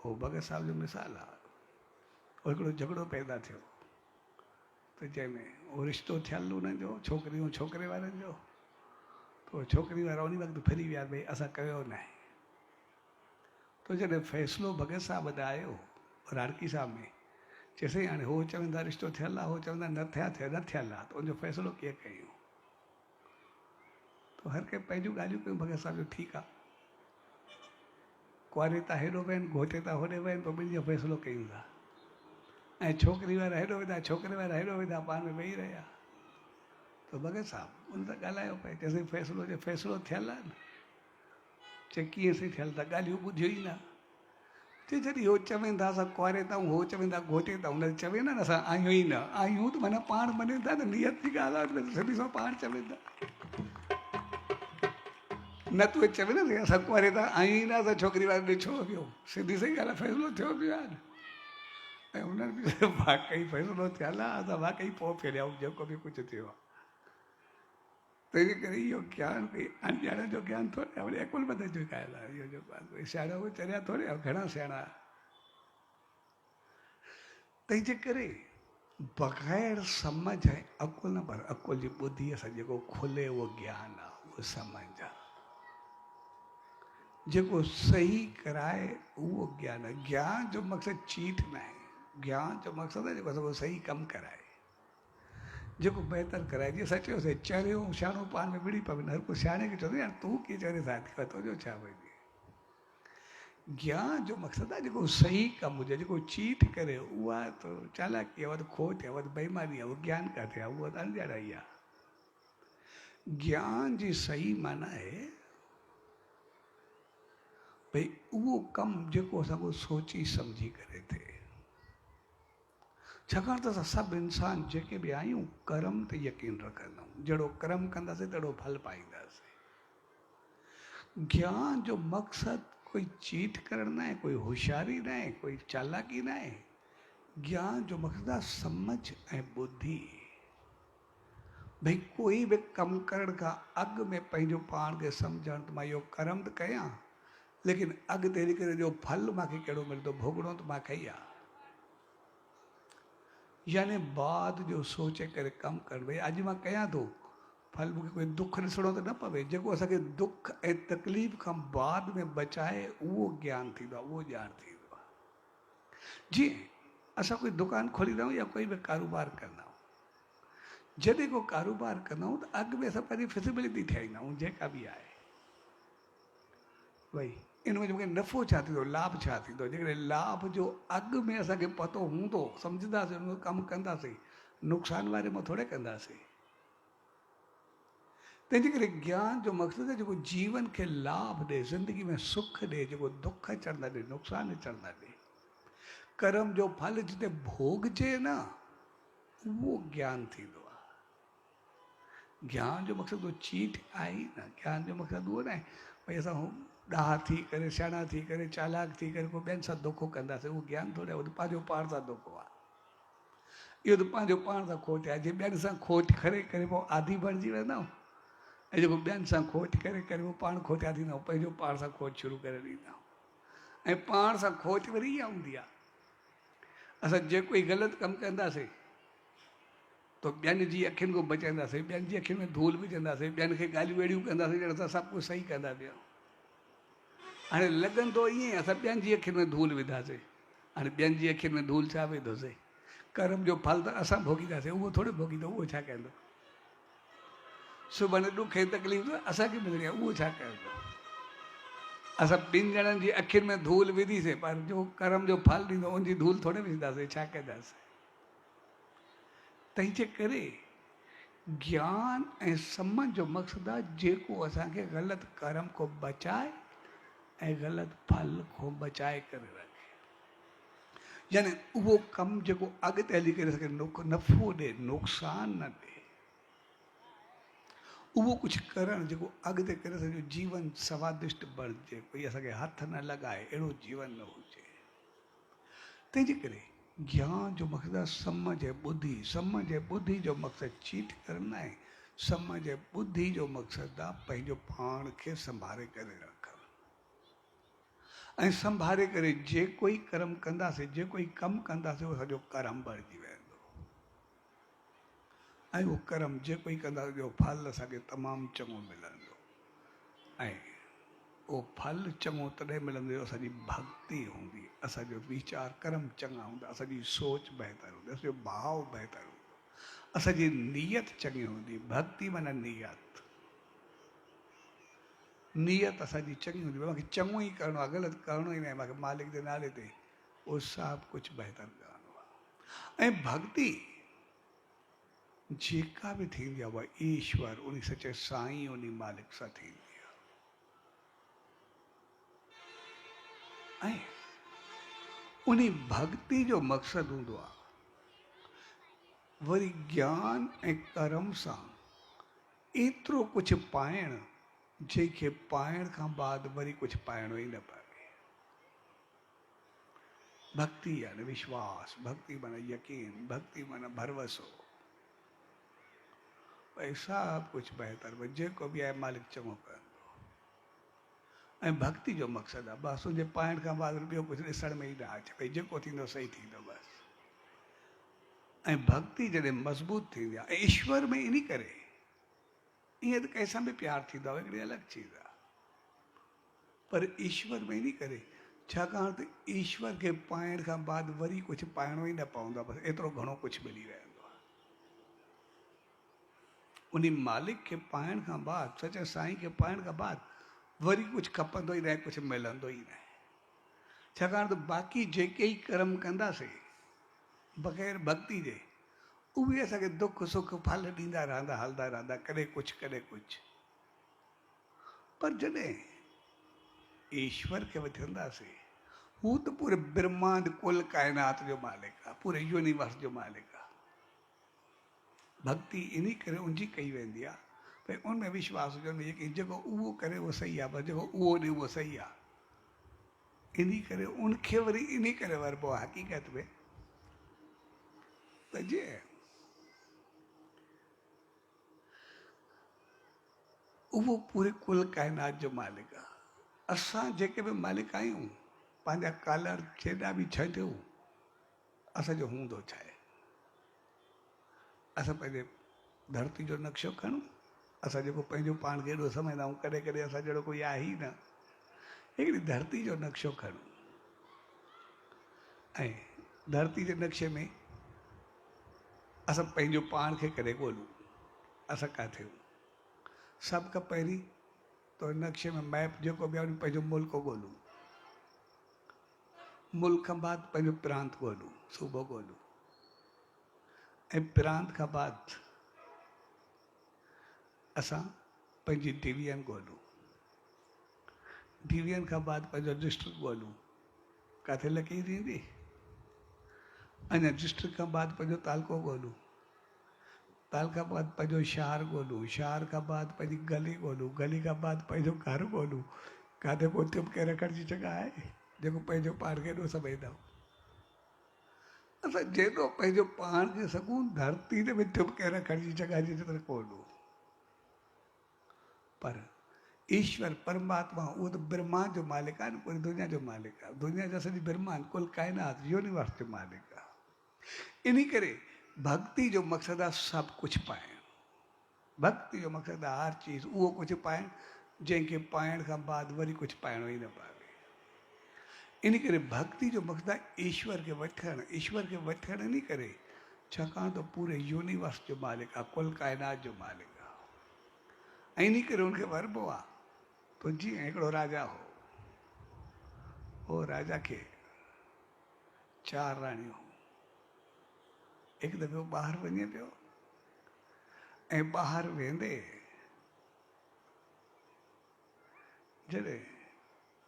उहो भगत साहिब जो मिसाल आहे, हिकिड़ो झगड़ो पैदा थियो त जंहिंमें उहो रिश्तो थियल उन्हनि जो छोकिरी ऐं छोकिरे वारनि जो, तो छोकिरी वारा उन वक़्तु फिरी विया, भई असां कयो न आहे। तो जॾहिं फ़ैसिलो भगत साहिब ॿुधायो राड़की साहिब में, चइसई हाणे हो चवंदा रिश्तो थियल आहे, हो चवंदा न थियल आहे, त उनजो फ़ैसिलो कीअं कयूं? तो हर कंहिं पंहिंजूं ॻाल्हियूं कयूं। भगत साहिब जो ठीकु आहे, कुआरे था हेॾो वहनि, घोटे था होॾे वहनि, पोइ ॿिनि जो फ़ैसिलो कयूं था। ऐं छोकिरी वारा हेॾो वेंदा, छोकिरे वारा हेॾो वेंदा, पाण में वेही रहिया। तो भगत साहिब उन सां ॻाल्हायो पिए, चइसई फ़ैसिलो थियल आहे न? चई कीअं सही थियल आहे, ॻाल्हियूं ॿुधियूं ई न। चई जॾहिं हो चवनि था असां कुआरे था, हो चवंदा घोटे था, हुन चवे न असां आहियूं ई न, आहियूं त माना पाण मञनि था न, नियत जी ॻाल्हि आहे, सभी सां पाण चवनि था। न त उहे चवे न असां कुआरे था आहियूं ई न, असां छोकिरी वारे ॾिठो पियो, सिधी सही ॻाल्हि आहे, फ़ैसिलो थियो पियो आहे न। ऐं उन्हनि बि वाक़ई फ़ैसिलो थियल आहे, असां वाक़ई पोइ फेरियाऊं जेको बि कुझु थियो आहे। तंहिंजे करे इहो ज्ञान भई अणॼाण जो ज्ञान थोरे आहे, वरी अकुल बंदि जो ॻाल्हि आहे। इहो जेको आहे सियाणा उहे चरिया थोरे आहे, घणा सियाणा तंहिंजे करे बग़ैर सम्झ ऐं अकुल न, पर अकुल जी ॿुधीअ सां जेको खुले उहो ज्ञान आहे, उहो सम्झ आहे। जेको सही कराए उहो ज्ञान आहे। ज्ञान जो मक़सदु चीट न आहे, ज्ञान जो मक़सदु आहे जेको असांजो सही कमु कराए, जेको बहितर कराए। जीअं असां चयोसीं चरियो सियाणो पाण में विड़ी पवनि, हर को सियाणे खे चवंदो यार तूं कीअं चरे सां तुंहिंजो छा भई। ज्ञान जो मक़सदु आहे जेको सही कमु हुजे, जेको चीट करे उहा त चालाकी आहे, उहा त खोट आहे, उहा त बेईमानी आहे, उहो ज्ञान किथे आहे, उहा त अणॼाणाई आहे। ज्ञान जी सही माना आहे भई उहो कमु जेको असांखे सोची सम्झी करे थिए। छाकाणि त असां सभु इंसान जेके बि आहियूं कर्म ते यकीन रखंदा आहियूं, जहिड़ो कर्म कंदासीं तहिड़ो फल पाईंदासीं। ज्ञान जो मक़सदु कोई चीट करण न आहे, कोई होशियारी न आहे, कोई चालाकी न आहे। ज्ञान जो मक़सदु आहे सम्झ ऐं ॿुधी। भई कोई बि कमु करण खां अॻु में पंहिंजो पाण खे सम्झणु त मां इहो कर्म त कयां, लेकिन अॻिते हली करे जो फल मूंखे कहिड़ो मिलंदो भोगणो त मूंखे ई आहे। यानी बाद जो सोचे करे कमु करणु, भई अॼु मां कयां थो, फल मूंखे कोई दुख ॾिसणो त न पवे। जेको असांखे दुख ऐं तकलीफ़ खां बाद में बचाए उहो ज्ञान थींदो आहे, उहो ॼाण थींदो आहे। जीअं असां कोई दुकानु खोलींदा आहियूं या कोई बि कारोबार कंदा आहियूं, जॾहिं को कारोबार कंदा आहियूं त अॻु में असां पंहिंजी फिज़िबिलिटी ठाहींदा आहियूं जेका बि आहे, भई इन में मूंखे नफ़ो छा थींदो, लाभ छा थींदो। जेकॾहिं लाभ जो अॻु में असांखे पतो हूंदो, सम्झंदासीं, उन कमु कंदासीं, नुक़सान वारे मां थोरे कंदासीं। तंहिंजे करे ज्ञान जो मक़सदु आहे जेको जीवन खे लाभ ॾे, ज़िंदगी में सुख ॾे, जेको दुख अचण न ॾे, नुक़सान अचण न ॾे। कर्म जो फल जिते भोगजे न, उहो ज्ञान थींदो आहे। ज्ञान जो मक़सदु चीट आहे ई न। ज्ञान जो मक़सदु उहो न आहे भई असां ॾाह थी करे, सियाणा थी करे, चालाक थी करे को ॿियनि सां धोखो कंदासीं, उहो ज्ञान थोरे, उहो त पंहिंजो पाण सां धोखो आहे। इहो त पंहिंजो पाण सां खोट आहे। जे ॿियनि सां खोट करे करे पोइ आदी बणिजी वेंदा, ऐं जेको ॿियनि सां खोट करे करे उहो पाण खोटिया थींदा, पंहिंजो पाण सां खोट शुरू करे ॾींदा। ऐं पाण सां खोट वरी इहा हूंदी आहे, असां जेको ई ग़लति कमु कंदासीं त ॿियनि जी अखियुनि खां बचाईंदासीं, ॿियनि जी अखियुनि में धूल विझंदासीं, ॿियनि खे ॻाल्हियूं ॿेड़ियूं कंदासीं, ॼण असां सभु कुझु सही कंदा पिया। हाणे लॻंदो ईअं असां ॿियनि जी अखियुनि में धूल विधासीं, हाणे ॿियनि जी अखियुनि में धूल छा विधोसीं? कर्म जो फल त असां भोगींदासीं, उहो थोरे भोगींदो, उहो छा कंदो? सुभाणे ॾुख ऐं तकलीफ़ असांखे मिलणी आहे, उहो छा कंदो? असां ॿिनि ॼणनि जी अखियुनि में धूल विधीसीं, पर जो कर्म जो फल ॾींदो उनजी धूल थोरे विझंदासीं, छा कंदासीं? तंहिंजे करे ज्ञान ऐं सम्झ जो मक़सदु आहे जेको असांखे ग़लति कर्म को बचाए ऐं ग़लति फल को बचाए करे रखे। यानी उहो कमु जेको अॻिते हली करे असांखे नफ़ो ॾे, नुक़सान न ॾे, उहो कुझु करणु जेको अॻिते करे असांजो जीवन स्वादिष्ट बणिजे, कोई असांखे हथ न लॻाए, अहिड़ो जीवन न हुजे। तंहिंजे करे ज्ञान जो मक़सदु आहे सम्झ ऐं ॿुधी। सम्झ ऐं ॿुधी जो मक़सदु चीट करणु न आहे। सम्झ ऐं ॿुधी जो मक़सदु आहे पंहिंजो पाण खे संभाले करे रखणु, ऐं संभाले करे जे कोई कर्म कंदासीं, जे कोई कमु कंदासीं, उहो सॼो कर्म बणिजी वेंदो। ऐं उहो कर्म जे कोई कंदासीं जो फल असांखे तमामु चङो मिलंदो। ऐं उहो फल चङो तॾहिं मिलंदो असांजी भक्ति हूंदी, असांजो वीचार कर्म चङा हूंदा, असांजी सोच बहितर हूंदी, असांजो भाव बहितर हूंदो, असांजी नियत चङी हूंदी। भक्ति माना नियत, नियत असांजी चङी हूंदी, मूंखे चङो ई करिणो आहे, ग़लति करिणो ई न आहे, मूंखे मालिक जे नाले ते, उहो सभु कुझु बहितर करिणो आहे। ऐं भक्ति जेका बि थींदी आहे उहा ईश्वर, उन सचे साईं, उन मालिक सां थींदी आहे। ऐं उन भक्ति जो मक़सदु हूंदो आहे वरी ज्ञान ऐं कर्म सां एतिरो कुझु पाइणु जंहिंखे पाइण खां बाद वरी कुझु पाइणो ई न पवे। भक्ति यानी विश्वास, भक्ति माना यकीन, भक्ति माना भरवसो, भई सभु कुझु बहितर, भई जेको बि आहे मालिक चङो कंदो। ऐं भक्ति जो मक़सदु आहे बसि उनजे पाइण खां बाद ॿियो कुझु ॾिसण में ई न अचे, भई जेको थींदो सही थींदो बसि। ऐं भक्ति जॾहिं मज़बूत थींदी आहे, ईश्वर में इन करे ईअं त कंहिंसां बि प्यारु थींदो आहे, हिकिड़ी अलॻि चीज़ आहे, पर ईश्वर में इन करे छाकाणि त ईश्वर खे पाइण खां बाद वरी कुझु पाइणो ई न पवंदो आहे, बसि एतिरो घणो कुझु मिली रहंदो आहे। उन मालिक खे पाइण खां बाद, सचे साईं खे पाइण खां बाद वरी कुझु खपंदो ई न आहे, कुझु मिलंदो ई न आहे। छाकाणि त बाक़ी जेके ई कर्म कंदासीं बग़ैर भक्ति जे, उहे असांखे दुख सुख फल ॾींदा रहंदा, हलंदा रहंदा, कॾहिं कुझु कॾहिं कुझु। पर जॾहिं ईश्वर खे वठंदासीं, हू त पूरे ब्रह्मांड कुल काइनात जो मालिक आहे, पूरे यूनिवर्स जो मालिक आहे। भक्ति इन करे उनजी कई वेंदी आहे भई उनमें विश्वास हुजणु घुरिजे कि जेको उहो करे उहो सही आहे, बसि जेको उहो ॾे उहो सही आहे। इन करे उनखे वरी इन करे वरबो आहे हक़ीक़त में त जे उहो पूरे कुल काइनात जो मालिक आहे। असां जेके बि मालिक आहियूं, पंहिंजा कालर जेॾा बि छॾियूं, असांजो हूंदो छा आहे? असां पंहिंजे धरती जो नक्शो खणूं, असां जेको पंहिंजो पाण खे एॾो सम्झंदा आहियूं, कॾहिं कॾहिं असां जहिड़ो कोई आहे ई न, हिकिड़ी धरती जो नक्शो खणूं ऐं धरती जे नक्शे में असां पंहिंजो पाण खे कॾहिं ॻोल्हूं, असां किथे आहियूं? सभ खां पहिरीं तो नक्शे में मैप जेको बि आहे पंहिंजो मुल्क ॻोल्हूं, मुल्क खां बाद पंहिंजो प्रांत ॻोल्हूं, सूबो ॻोल्हूं, ऐं प्रांत खां बाद असां पंहिंजी डिवीजन ॻोल्हूं, डिवीजन खां बाद पंहिंजो डिस्ट्रिक्ट ॻोल्हूं, किथे लकीर ईंदी? अञा डिस्ट्रिक्ट खां बाद पंहिंजो तालको ॻोल्हूं, ताल खां बाद पंहिंजो शहर ॻोल्हूं, शहर खां बाद पंहिंजी गली ॻोल्हूं, गली खां बाद पंहिंजो घर ॻोल्हूं, किथे को तिपके रखण जी जॻह आहे जेको पंहिंजो पाण खे एॾो सम्झंदा आहियूं। असां जेॾो पंहिंजो पाण खे सघूं धरती ते बि तिपके रखण जी जॻह जी तरह कोन्हो, पर ईश्वर परमात्मा उहो त ब्रह्मांड जो मालिक आहे न, पूरी दुनिया जो मालिक आहे, दुनिया जो सॼी ब्रह्मांड कुल काइनात यूनिवर्स जो मालिक आहे। इन करे भक्ति जो मक़सदु आहे सभु कुझु पाइणु, भक्ति जो मक़सदु आहे हर चीज़ उहो कुझु पाइणु जंहिंखे पाइण खां बाद वरी कुझु पाइणो ई न पवे। इन करे भक्ति जो मक़सदु आहे ईश्वर खे वठणु, ईश्वर खे वठणु इन करे छाकाणि त पूरे यूनिवर्स जो मालिक आहे, कुल काइनात जो मालिक आहे, ऐं इन करे उनखे वरबो आहे। तो जीअं हिकिड़ो राजा हो राजा खे 4 राणियूं, हिकु दफ़ो ॿाहिरि वञे पियो ऐं ॿाहिरि वेंदे जॾहिं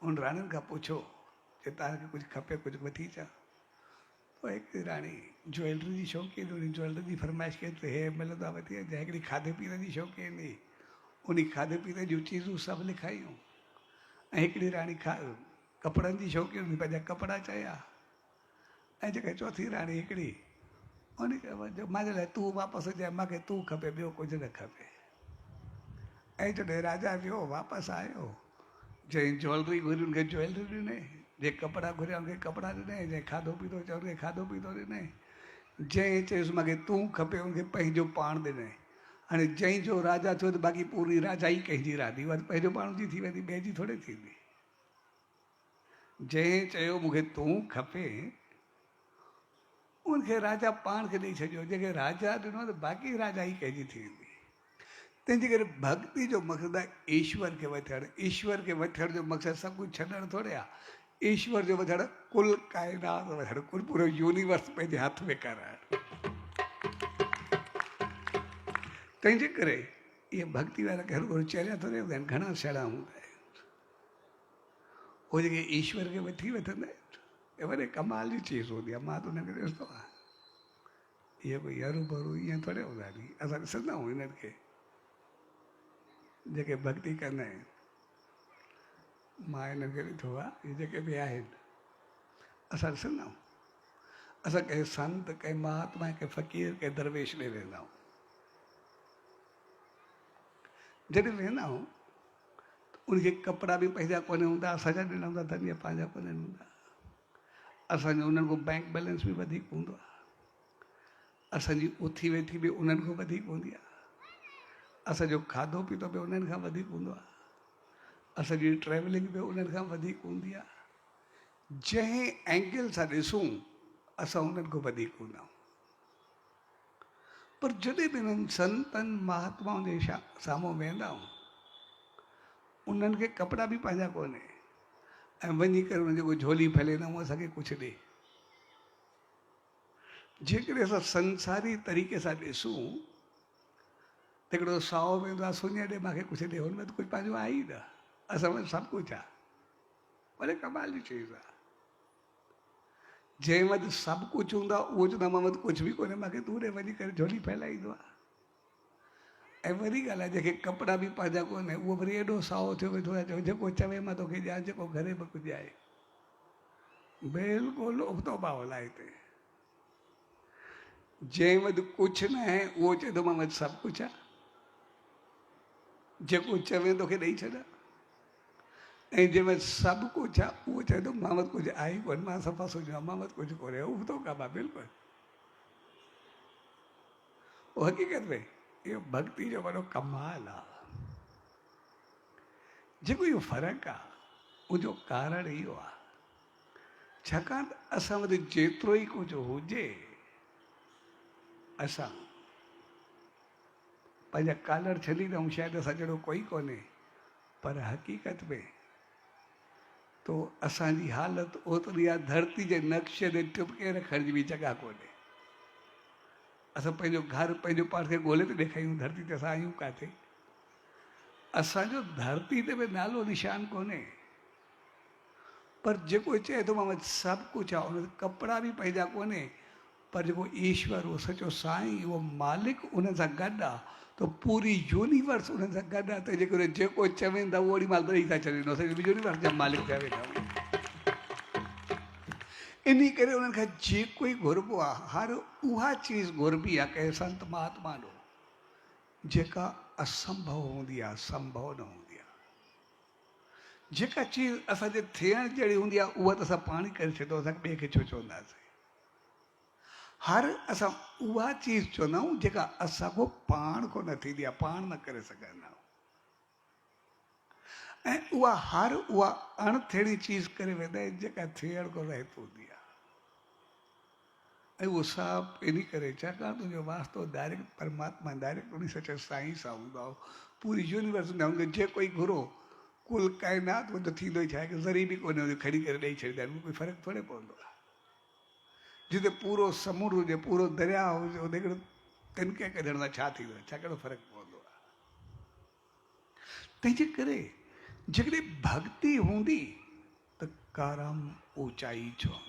उन राणियुनि खां पुछो कि तव्हांखे कुझु खपे, कुझु वठी अचां, तो हिकिड़ी राणी ज्वैलरी जी शौक़ीन हुई, ज्वैलरी जी फरमाइश कई त हे मिलंदो आहे वठी अचां। हिकिड़ी खाधे पीते जी शौक़ीन हुई, उन खाधे पीते जूं चीज़ूं सभु लिखायूं, ऐं हिकिड़ी राणी कपिड़नि जी शौक़ीन हुई, पंहिंजा कपिड़ा चया, ऐं जेका चौथी राणी हिकिड़ी उनखे मां लाइ तूं वापसि अचे, मूंखे तूं खपे, ॿियो कुझु न खपे। ऐं जॾहिं राजा वियो वापसि आयो, जंहिं ज्वैलरी घुरी उनखे ज्वैलरी ॾिनई, जंहिं कपिड़ा घुरिया उनखे कपिड़ा ॾिनई, जंहिं खाधो पीतो चयो उनखे खाधो पीतो ॾिनई, जंहिं चयुसि मूंखे तूं खपे उनखे पंहिंजो पाण ॾिनई। हाणे जंहिं जो राजा थियो त बाक़ी पूरी राजा ई कंहिंजी रहंदी, वरी पंहिंजो पाण जी थी वेंदी, ॿिए जी थोरी थींदी। जंहिं चयो मूंखे तूं खपे उनखे राजा पाण खे ॾेई छॾियो, जंहिंखे राजा ॾिनो त बाक़ी राजा ई कंहिंजी थी वेंदी। तंहिंजे करे भक्ति जो मक़सदु आहे ईश्वर खे वठणु, ईश्वर खे वठण जो मक़सदु सभु कुझु छॾणु थोरे आहे, ईश्वर जो वठणु कुल काइनात वठणु, कुल पूरो यूनिवर्स पंहिंजे हथ में कराइणु। तंहिंजे करे इहे भक्ति वारा खे हर चरिया थोरे हूंदा आहिनि, घणा छड़ा हूंदा आहिनि, उहे जेके ईश्वर खे वठी वठंदा आहिनि, इहे वॾे कमाल जी चीज़ हूंदी आहे। मां त हुनखे ॾिसंदो आहे, इहे कोई हरू भरू ईअं थोरे हूंदा आहिनि, असां ॾिसंदा आहियूं हिननि खे जेके भक्ति कंदा आहिनि। मां हिननि खे ॾिठो आहे, इहे जेके बि आहिनि असां ॾिसंदा आहियूं, असां कंहिं संत, कंहिं महात्मा, कंहिं फ़क़ीर, कंहिं दरवेश ॾे वेंदा आहियूं, जॾहिं वेंदा आहियूं उनखे कपिड़ा बि पंहिंजा कोन हूंदा, असांजा ॾिना हूंदा अथनि या पंहिंजा कोन हूंदा, असांजो उन्हनि खां बैंक बैलेंस बि वधीक हूंदो आहे, असांजी उथी वेठी बि उन्हनि खां वधीक हूंदी आहे, असांजो खाधो पीतो बि उन्हनि खां वधीक हूंदो आहे, असांजी ट्रेवलिंग बि उन्हनि खां वधीक हूंदी आहे। जंहिं एंगल सां ॾिसूं असां उन्हनि खां वधीक हूंदा आहियूं। पर जॾहिं बि हिननि संतनि महात्माउनि जे साम्हूं वेंदा आहियूं, उन्हनि खे कपिड़ा बि पंहिंजा कोन्हे ऐं वञी करे उन्हनि जेको झोली फैलाईंदा आहियूं असांखे कुझु ॾे। जेकॾहिं असां संसारी तरीक़े सां ॾिसूं त हिकिड़ो साओ वेंदो आहे, सुञ ॾे मूंखे कुझु ॾे, हुनमें त कुझु पंहिंजो आहे ई न, असां वटि सभु कुझु आहे, भले कमाल जी शइ आहे। जंहिं वटि सभु कुझु हूंदो आहे उहो चवंदो आहे मां वटि कुझु बि कोन्हे, मूंखे तूं ॾे वञी करे झोली फैलाईंदो आहे। ऐं वरी ॻाल्हि आहे जंहिंखे कपिड़ा बि पंहिंजा कोन्हे उहो वरी एॾो साओ थियो वेठो आहे, चओ जेको चवे मां तोखे ॾियां, जेको घरे बि कुझु आहे। बिल्कुलु उबतो बावल आहे हिते। जंहिं वटि कुझु न आहे उहो चए थो मां वटि सभु कुझु आहे, जेको चवे तोखे ॾेई छॾां। ऐं जंहिं वटि सभु कुझु आहे उहो चए थो मां वटि कुझु आहे ई कोन्हे, मां सफ़ा सोचियो आहे मां वटि कुझु कोन्हे, उबतो कमु आहे बिल्कुलु। उहो हक़ीक़त में इहो भक्ति जो वॾो कमाल आहे। जेको इहो फ़र्क़ु आहे उनजो कारण इहो आहे, छाकाणि त असां वटि जेतिरो ई कुझु हुजे असां पंहिंजा कालर छॾींदा आहियूं, शायदि असां जहिड़ो कोई कोन्हे, पर हक़ीक़त में तो असांजी हालत ओतिरी आहे, धरती जे नक्शे ते टिपके रखण जी बि जॻह कोन्हे। असां पंहिंजो घरु पंहिंजो पाण खे ॻोल्हे था ॾेखारियूं, धरती ते असां आहियूं किथे, असांजो धरती ते बि नालो निशान कोन्हे। पर जेको चए थो मां वटि सभु कुझु आहे, उन कपिड़ा बि पंहिंजा कोन्हे, पर जेको ईश्वर उहो सचो साईं उहो मालिक उन सां गॾु आहे, त पूरी यूनिवर्स उन सां गॾु आहे, तंहिंजे करे जेको चवनि था उहो ओॾी महिल ॾेई था छॾनि, सॼी यूनिवर्स जा मालिक थिया वेठा आहियूं। इन करे उन्हनि खां जेको ई घुरिबो आहे, हर उहा चीज़ घुरबी आहे कंहिं संत महात्मा ॾो जेका असंभव हूंदी आहे, संभव न हूंदी आहे। जेका चीज़ असांजे थियण जहिड़ी हूंदी आहे उहा त असां पाण ई करे छॾो, असां ॿिए खे छो चवंदासीं। हर असां उहा चीज़ चवंदा आहियूं जेका असांखो पाण खां न थींदी आहे, पाण न करे सघंदा आहियूं। ऐं उहा हर उहा अणथियणी चीज़ करे वेंदा आहिनि जेका थियण खां रहित हूंदी आहे। ऐं उहो सभु इन करे छाकाणि तुंहिंजो वास्तो डायरेक्ट परमात्मा, डायरेक्ट उन सचे साईं सां हूंदो आहे। पूरी यूनिवर्स न हूंदो, जेको ई घुरो कुल काइनात उहो त थींदो ई छा आहे कि ज़री बि कोन्हे, खणी करे ॾेई छॾींदा आहिनि, कोई फ़र्क़ु थोरे पवंदो आहे। जिते पूरो समुंड हुजे, पूरो दरिया हुजे, उते हिकिड़ो तिनके कढण सां छा थींदो आहे, छा कहिड़ो फ़र्क़ु पवंदो आहे। तंहिंजे करे जेकॾहिं भक्ति हूंदी त करम ऊचाई चवंदो,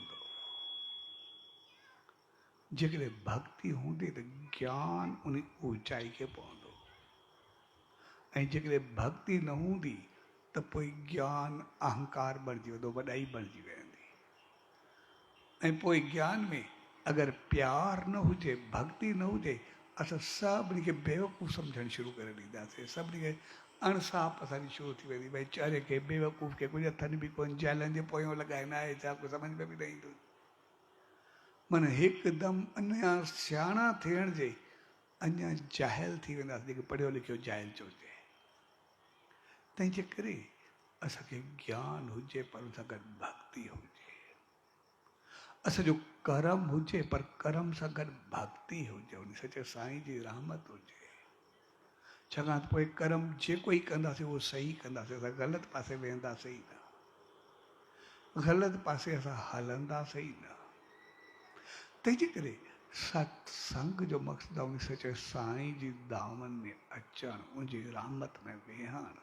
जेकॾहिं भक्ति हूंदी त ज्ञान उन ऊचाई खे पवंदो, ऐं जेकॾहिं भक्ति न हूंदी त पोइ ज्ञान अहंकार बणिजी वेंदो, वॾाई बणिजी वेंदी। ऐं पोइ ज्ञान में अगरि प्यार न हुजे, भक्ति न हुजे, असां सभिनी खे बेवकूफ़ सम्झणु शुरू करे ॾींदासीं, सभिनी खे अणसाफ़ असांजी शुरू थी वेंदी, भई चरे खे बेवकूफ़ खे कुझु अथनि बि कोन, जैलनि जे पोयों लॻाईंदा आहे छा, कुझु सम्झ में बि न ईंदो। माना हिकदमि अञा सियाणा थियण जे अञा जाहिल थी वेंदासीं, जेके पढ़ियो लिखियो जाहिल चइजे। तंहिंजे करे असांखे ज्ञान हुजे पर उन सां गॾु भक्ति हुजे, असांजो कर्म हुजे पर कर्म सां गॾु भक्ति हुजे, उन सचे साईं जी रहमत हुजे। छाकाणि त पोइ कर्म जेको ई कंदासीं उहो सही कंदासीं, असां ग़लति पासे वेंदासीं न, ग़लति पासे असां हलंदासीं न। तंहिंजे करे सत्संग जो मक़सदु आहे उन सचे साईं जी दामन में अचणु, उनजी रहमत में वेहणु।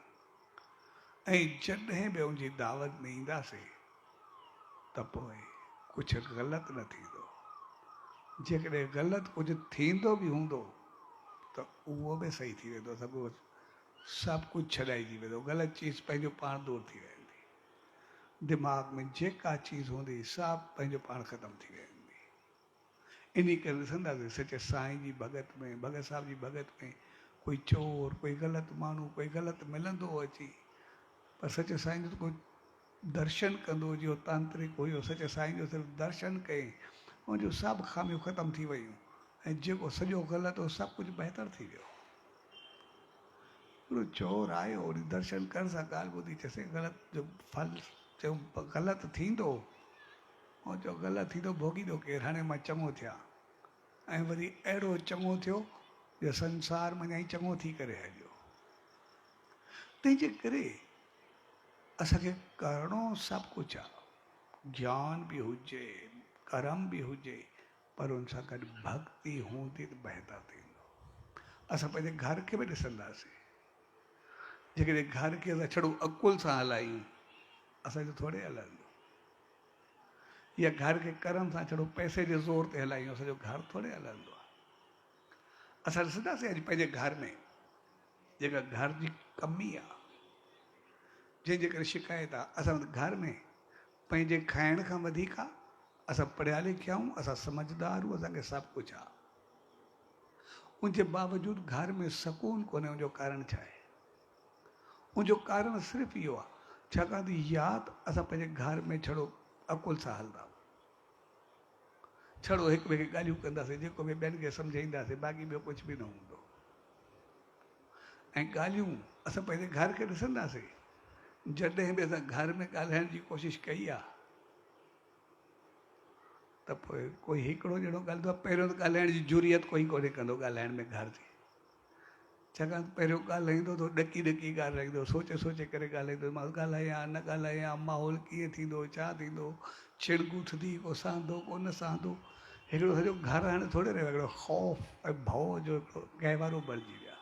ऐं जॾहिं बि उनजी दावत में ईंदासीं त पोइ कुझु ग़लति न थींदो। जेकॾहिं ग़लति कुझु थींदो बि हूंदो त उहो बि सही थी वेंदो, सभु कुझु छॾाइजी वेंदो, ग़लति चीज़ पंहिंजो पाण दूरि थी वेंदी, दिमाग़ में जेका चीज़ हूंदी सभु पंहिंजो पाण ख़तमु थी वेंदी। इन करे ॾिसंदासीं सचे साईं जी भॻत में, भॻत साहिब जी भॻत में कोई चोर, कोई ग़लति माण्हू, कोई ग़लति मिलंदो अची, पर सचे साईं जो कोई दर्शन कंदो हुजे, तांत्रिक हुयो, सचे साईं जो सिर्फ़ु दर्शन कयईं, उनजो सभु ख़ामियूं ख़तमु थी वियूं। ऐं जेको सॼो ग़लति हो सभु कुझु बहितर थी वियो। हिकिड़ो चोर आयो वरी दर्शन करण सां ॻाल्हि ॿुधी चयसि ग़लति जो फल चयूं ग़लति थींदो, ऐं चयो ग़लति थींदो भोगी थो केरु, हाणे मां चङो थिया। ऐं वरी अहिड़ो चङो थियो जो संसार में अञा चङो थी करे हलियो। तंहिंजे करे असांखे करिणो सभु कुझु आहे, ज्ञान बि हुजे, कर्म बि हुजे, पर उन सां गॾु भक्ति हूंदी त बहितर थींदो। असां पंहिंजे घर खे बि ॾिसंदासीं, जेकॾहिं घर खे असां छड़ो अकुल सां हलायूं असांजो थोरे हलंदो, या घर खे कर्म सां छड़ो पैसे जे ज़ोर ते हलायूं असांजो घर थोरे हलंदो आहे। असां ॾिसंदासीं अॼु पंहिंजे घर में जेका घर जी कमी आहे, जंहिंजे करे शिकायत आहे, असां घर में पंहिंजे खाइण खां वधीक आहे, असां पढ़िया लिखिया आहियूं, असां समझदार आहियूं, असांखे सभु कुझु आहे, उनजे बावजूदि घर में सुकून कोन्हे। उनजो कारण छा आहे? उनजो कारण सिर्फ़ु इहो आहे छाकाणि त या त असां पंहिंजे घर में छड़ो अकुल सां हलंदा, छड़ो हिक ॿिए खे ॻाल्हियूं कंदासीं, जेको बि ॿियनि खे सम्झाईंदासीं, बाक़ी ॿियो कुझु बि न हूंदो। ऐं ॻाल्हियूं असां पंहिंजे घर खे ॾिसंदासीं, जॾहिं बि असां घर में ॻाल्हाइण जी कोशिशि कई आहे त पोइ कोई हिकिड़ो ॼणो ॻाल्हाईंदो आहे, पहिरियों त ॻाल्हाइण जी ज़रूरत कोई कोन्हे कंदो ॻाल्हाइण में घर जी, छाकाणि पहिरियों ॻाल्हाईंदो त ॾकी ॾकी ॻाल्हाईंदो, सोचे सोचे करे ॻाल्हाईंदो, मां ॻाल्हायां न ॻाल्हायां, माहौल कीअं थींदो, छा थींदो, छिड़कू थधी, को सहंदो को न सहंदो। हिकिड़ो सॼो घर हाणे थोरे रहियो, हिकिड़ो ख़ौफ़ ऐं भउ जो हिकिड़ो गहवारो बणिजी वियो आहे।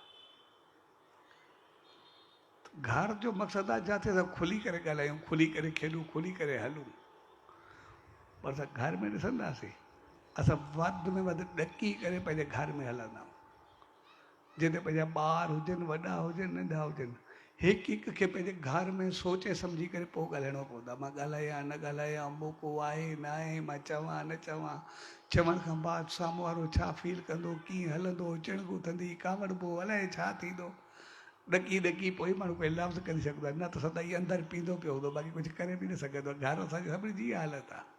घर जो मक़सदु आहे जिते असां खुली करे ॻाल्हायूं, खुली करे खेॾूं, खुली करे हलूं, पर असां घर में ॾिसंदासीं असां वधि में वधि ॾकी करे पंहिंजे घर में हलंदा आहियूं, जिते पंहिंजा ॿार हुजनि, वॾा हुजनि, नंढा हुजनि, हिकु हिकु खे पंहिंजे घर में सोचे सम्झी करे पोइ ॻाल्हाइणो पवंदो आहे। मां ॻाल्हायां न ॻाल्हायां, मौक़ो आहे न आहे, मां चवां न चवां, चवण खां बाद साम्हूं वारो छा फील कंदो, कीअं हलंदो, चिणगू थींदी, कावड़बो, अलाए छा थींदो, ॾकी ॾकी पोइ माण्हू कोई लफ़्ज़ करे सघंदो आहे, न त सदाईं अंदरि पींदो पियो हूंदो, बाक़ी कुझु करे बि न सघंदो। घर असांजो सभिनी जी हालत आहे।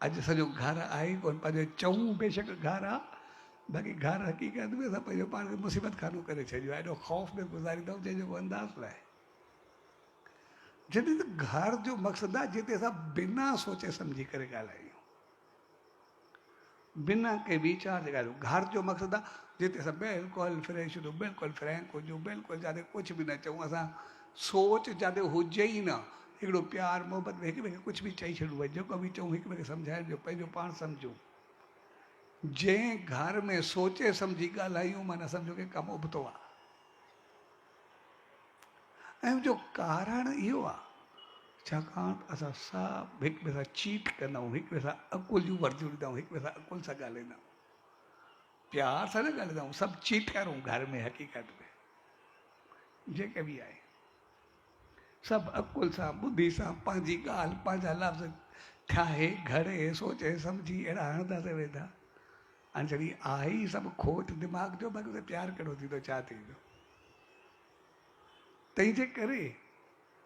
अॼु सॼो घर आहे ई कोन, पंहिंजो चऊं बेशक घर आहे, बाक़ी घर हक़ीक़त में असां पंहिंजो पाण खे मुसीबत खानो करे छॾियो आहे, एॾो ख़ौफ़ में गुज़ारींदा आहियूं जंहिंजो को अंदाज़ लाइ। जॾहिं त घर जो मक़सदु आहे जिते असां बिना सोचे सम्झी करे ॻाल्हायूं, बिना कंहिं वीचार जे ॻाल्हायूं। घर जो मक़सदु आहे जिते असां बिल्कुलु फ्रेश हुजूं, बिल्कुलु फ्रैंक हुजूं, बिल्कुलु जिते कुझु बि न चऊं, असां सोच जिते हुजे ई न, हिकिड़ो प्यार मोहबत में हिक ॿिए खे कुझु बि चई छॾियो आहे, जेको बि चऊं हिक ॿिए खे सम्झाइण जो पंहिंजो पाण सम्झूं। जंहिं घर में सोचे सम्झी ॻाल्हायूं, माना सम्झो कि कमु उबतो आहे। ऐं जो कारण इहो आहे छाकाणि असां सभु हिक ॿिए सां चीट कंदा आहियूं, हिक ॿिए सां अकुल जूं वर्दियूं ॾींदा आहियूं, हिक ॿिए सां अकुल सां ॻाल्हाईंदा आहियूं, प्यार सां न ॻाल्हाईंदा आहियूं, सभु चीटर आहियूं घर में। हक़ीक़त में जेके बि आहे सभु अकुल सां, ॿुधी सां, पंहिंजी ॻाल्हि, पंहिंजा लफ़्ज़ ठाहे घड़े सोचे सम्झी अहिड़ा हणंदासीं वेंदा। हाणे जॾहिं आहे ई सभु खोट दिमाग़ जो, बाक़ी त प्यारु कहिड़ो थींदो, छा थींदो? तंहिंजे करे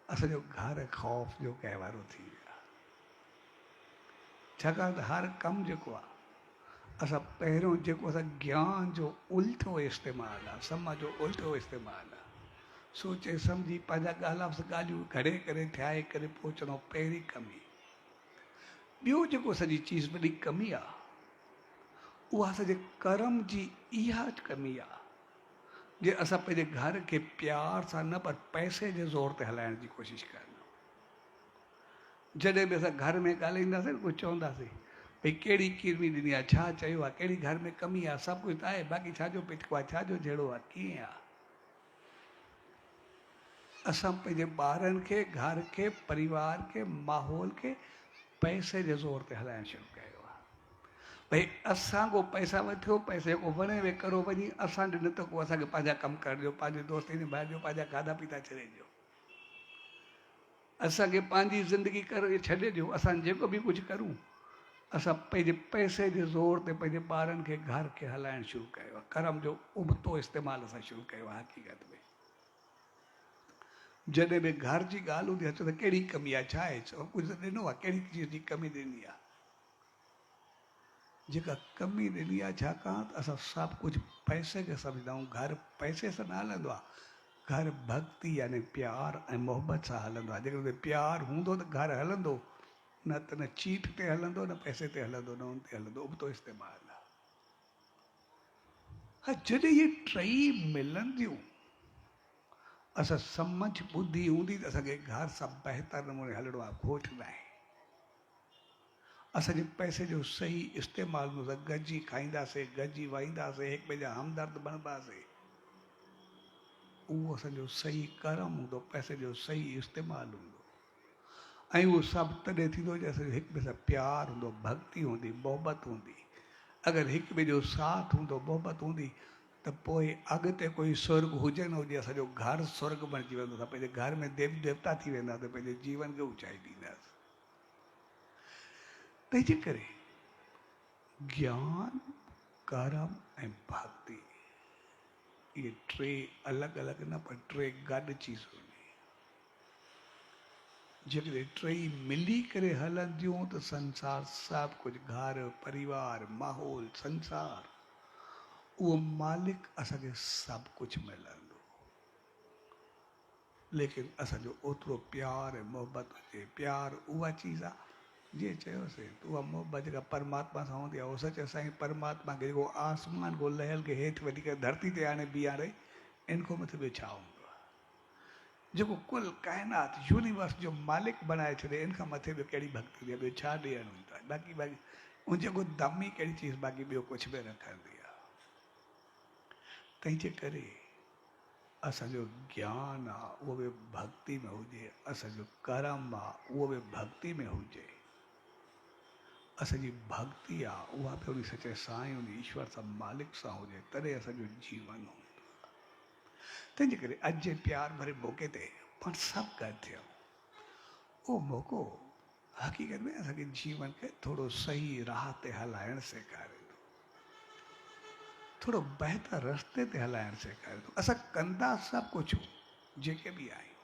असांजो घर ख़ौफ़ जो गहवारो थी वियो आहे, छाकाणि त हर कमु जेको आहे असां पहिरियों जेको असां ज्ञान जो उल्टो इस्तेमालु आहे, सम्झ जो उल्टो इस्तेमालु आहे, सोचे सम्झी पंहिंजा ॻाल्हियूं घड़े करे ठाहे करे पहुचणो पहिरीं कमी। ॿियो जेको सॼी चीज़ वॾी कमी आहे उहा असांजे कर्म जी इहा कमी आहे, जे असां पंहिंजे घर खे प्यार सां न पर पैसे जे ज़ोर ते हलाइण जी कोशिशि कंदा। जॾहिं बि असां घर में ॻाल्हाईंदासीं न, कुझु चवंदासीं भई कहिड़ी किरमी ॾिनी आहे, छा चयो आहे, कहिड़ी घर में कमी आहे, सभु कुझु आहे, बाक़ी छाजो पिटको आहे, छाजो जहिड़ो आहे, कीअं आहे। असां पंहिंजे ॿारनि खे, घर खे, परिवार खे, माहौल खे पैसे जे ज़ोर ते हलाइणु शुरू कयो आहे। भई असां को पैसा वठियो, पैसे को वणे वे करो वञी, असां ॾे न त को असांखे पंहिंजा कमु करण ॾियो, पंहिंजी दोस्ती निभाइण ॾियो, पंहिंजा खाधा पीता छॾे ॾियो, असांखे पंहिंजी ज़िंदगी करे छॾे ॾियो, असां जेको बि कुझु करूं असां पंहिंजे पैसे जे ज़ोर ते पंहिंजे ॿारनि खे, घर खे हलाइणु शुरू कयो आहे। कर्म जो उबतो इस्तेमालु असां शुरू कयो आहे। हक़ीक़त में जॾहिं बि घर जी ॻाल्हि हूंदी आहे त कहिड़ी कमी आहे, छा आहे, कुझु त ॾिनो आहे, कहिड़ी चीज़ जी कमी ॾिनी आहे। जेका कमी ॾिनी आहे, छाकाणि त असां सभु कुझु पैसे खे सम्झंदा आहियूं। घर पैसे सां न हलंदो आहे, घर भक्ति यानी प्यार ऐं मोहबत सां हलंदो आहे। जेकर प्यार हूंदो त घर हलंदो, न त न चीट ते हलंदो, न पैसे ते हलंदो, न उन ते हलंदो, उबतो इस्तेमालु आहे। हा, जॾहिं इहे टई मिलंदियूं, असां सम्झ ॿुधी हूंदी त असांखे घर सां बहितर नमूने हलणो आहे, खोट न आहे। असांजे पैसे जो सही इस्तेमालु हूंदो त गॾिजी खाईंदासीं, गॾिजी वाईंदासीं, हिक ॿिए जा हमदर्द बणिबासीं। उहो असांजो सही कर्म हूंदो, पैसे जो सही इस्तेमालु हूंदो। ऐं उहो सभु तॾहिं थींदो जे असांजो हिक ॿिए सां प्यारु हूंदो, भक्ति हूंदी, मोहबत हूंदी। अगरि हिक ॿिए जो साथ हूंदो, मोहबत हूंदी, त पोइ अॻिते कोई स्वर्ग हुजे न हुजे, असांजो घर स्वर्ग बणिजी वेंदो। असां पंहिंजे घर में देवी देवता थी वेंदा, त पंहिंजे जीवन खे ऊचाई ॾींदासीं। तंहिंजे करे ज्ञान, कर्म ऐं भक्ति, इहे टे अलॻि अलॻि न, पर टे गॾु चीज़ूं आहिनि। जेकॾहिं टई मिली करे हलंदियूं त संसार सभु कुझु, घर परिवार माहौल संसार, उहो मालिक असांखे सभु कुझु मिलंदो। लेकिन असांजो ओतिरो प्यार ऐं मोहबत हुजे। प्यार उहा चीज़ आहे, जीअं चयोसीं, उहा मोहबत जेका परमात्मा सां हूंदी आहे। उहो सच असांजी परमात्मा खे जेको आसमान को लहल खे हेठि वठी करे धरती ते आणे बीहारे, इन खां मथे ॿियो छा हूंदो आहे? जेको कुल काइनात यूनिवर्स जो मालिक बनाए छॾे, इन खां मथे ॿियो कहिड़ी भक्ति हुजे? ॿियो छा ॾियणो हूंदो आहे? बाक़ी उन जेको दम ई कहिड़ी चीज़, बाक़ी ॿियो कुझु बि न कंदी आहे। तंहिंजे करे असांजो ज्ञान आहे, उहो बि भक्ति में हुजे। असांजो कर्म आहे, उहो बि भक्ति में हुजे। असांजी भक्ति आहे, उहा बि उन सचे साईं, उन ईश्वर सां, मालिक सां हुजे, तॾहिं असांजो जीवन हूंदो। तंहिंजे करे अॼु जे प्यार भरे मौक़े ते पाण सभु गॾु थियूं। उहो मौक़ो हक़ीक़त में असांखे जीवन खे थोरो सही राह ते हलाइणु सेखारे थो, थोरो बहितर रस्ते ते हलाइणु सेखारे थो। असां कंदा सभु कुझु जेके बि आहियूं,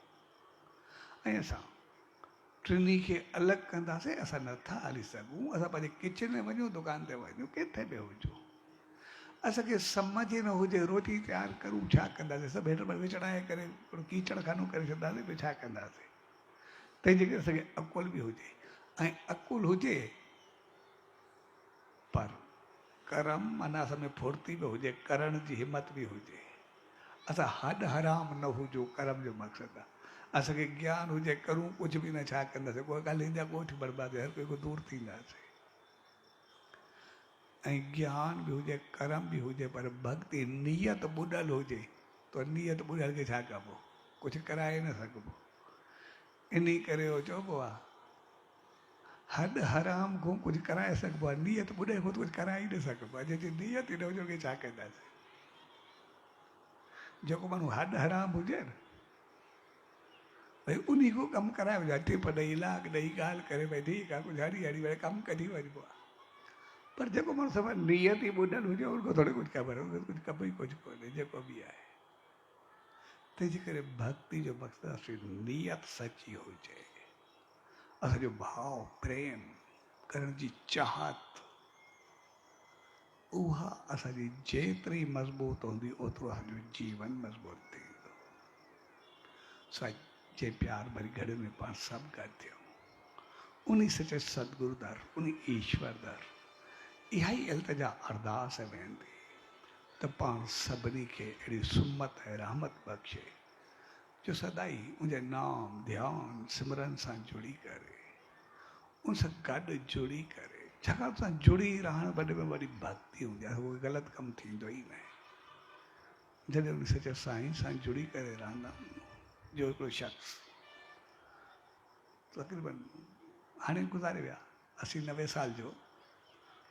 ऐं असां टिनी खे अलॻि कंदासीं, असां नथा हली सघूं। असां पंहिंजे किचन में वञूं, दुकान ते वञूं, किथे बि हुजूं, असांखे सम्झ ई न हुजे रोटी तयारु करूं, छा कंदासीं? सभु हेठि मथे विछड़ाए करे कीचड़ खानो करे छॾंदासीं, ॿियो छा कंदासीं? तंहिंजे करे असांखे अकुल बि हुजे, ऐं अकुल हुजे पर कर्म, माना असां में फुर्ती बि हुजे, करण जी हिमत बि हुजे। असां हॾ हराम न हुजूं, कर्म जो मक़सदु आहे। असांखे ज्ञान हुजे, करूं कुझु बि न, छा कंदासीं? कोई ॻाल्हाईंदा, ॻोठ बर्बादु, हर कोई को दूरि थींदासीं। ऐं ज्ञान बि हुजे, कर्म बि हुजे, पर भक्ति नियत ॿुॾल हुजे, त नियत ॿुॾल खे छा कबो? कुझु कराए न सघिबो। इन करे उहो चइबो आहे, हॾ हराम खां कुझु कराए सघिबो आहे, नियत ॿुॾे खां त कुझु कराए ई न सघिबो आहे। जंहिंजी नियत ई न हुजे, उनखे छा कंदासीं? जेको माण्हू हॾ हराम हुजे न, भई उन खां कमु कराए वञे, टिप ॾेई, लाग ॾेई, ॻाल्हि करे, भई ठीकु आहे, कुझु हरी हरी वरी कमु कढी वञिबो आहे। पर जेको माण्हू सभु नियत ई ॿुॾल हुजे, उनखां थोरी कुझु ख़बर, उनखे कुझु कम ई कुझु कोन्हे, जेको बि आहे। तंहिंजे करे भक्ति जो मक़सदु आहे नियत सची हुजे, असांजो भाव प्रेम करण जी चाहत, उहा असांजी जेतिरी मज़बूत हूंदी, ओतिरो असांजो जीवन मज़बूत थींदो। सचे प्यार भरी गॾ में पाण सभु गॾु थियूं, उन सचे सतगुरु दर, उन ईश्वर दर इहा ई इल्तिजा अरदास वेंदी त पाण सभिनी खे अहिड़ी सुमत ऐं रहमत बख़्शे, जो सदाई उनजे नाम ध्यानु सिमरन सां जुड़ी करे, उन सां गॾु जुड़ी करे, छाकाणि सां जुड़ी रहण वॾे में वॾी भक्ति हूंदी आहे। उहो ग़लति कमु थींदो ई न। जॾहिं उन सचे साईं सां जुड़ी करे रहंदमि, जो हिकिड़ो शख़्स तक़रीबन हाणे गुज़ारे विया, 80-90 साल जो,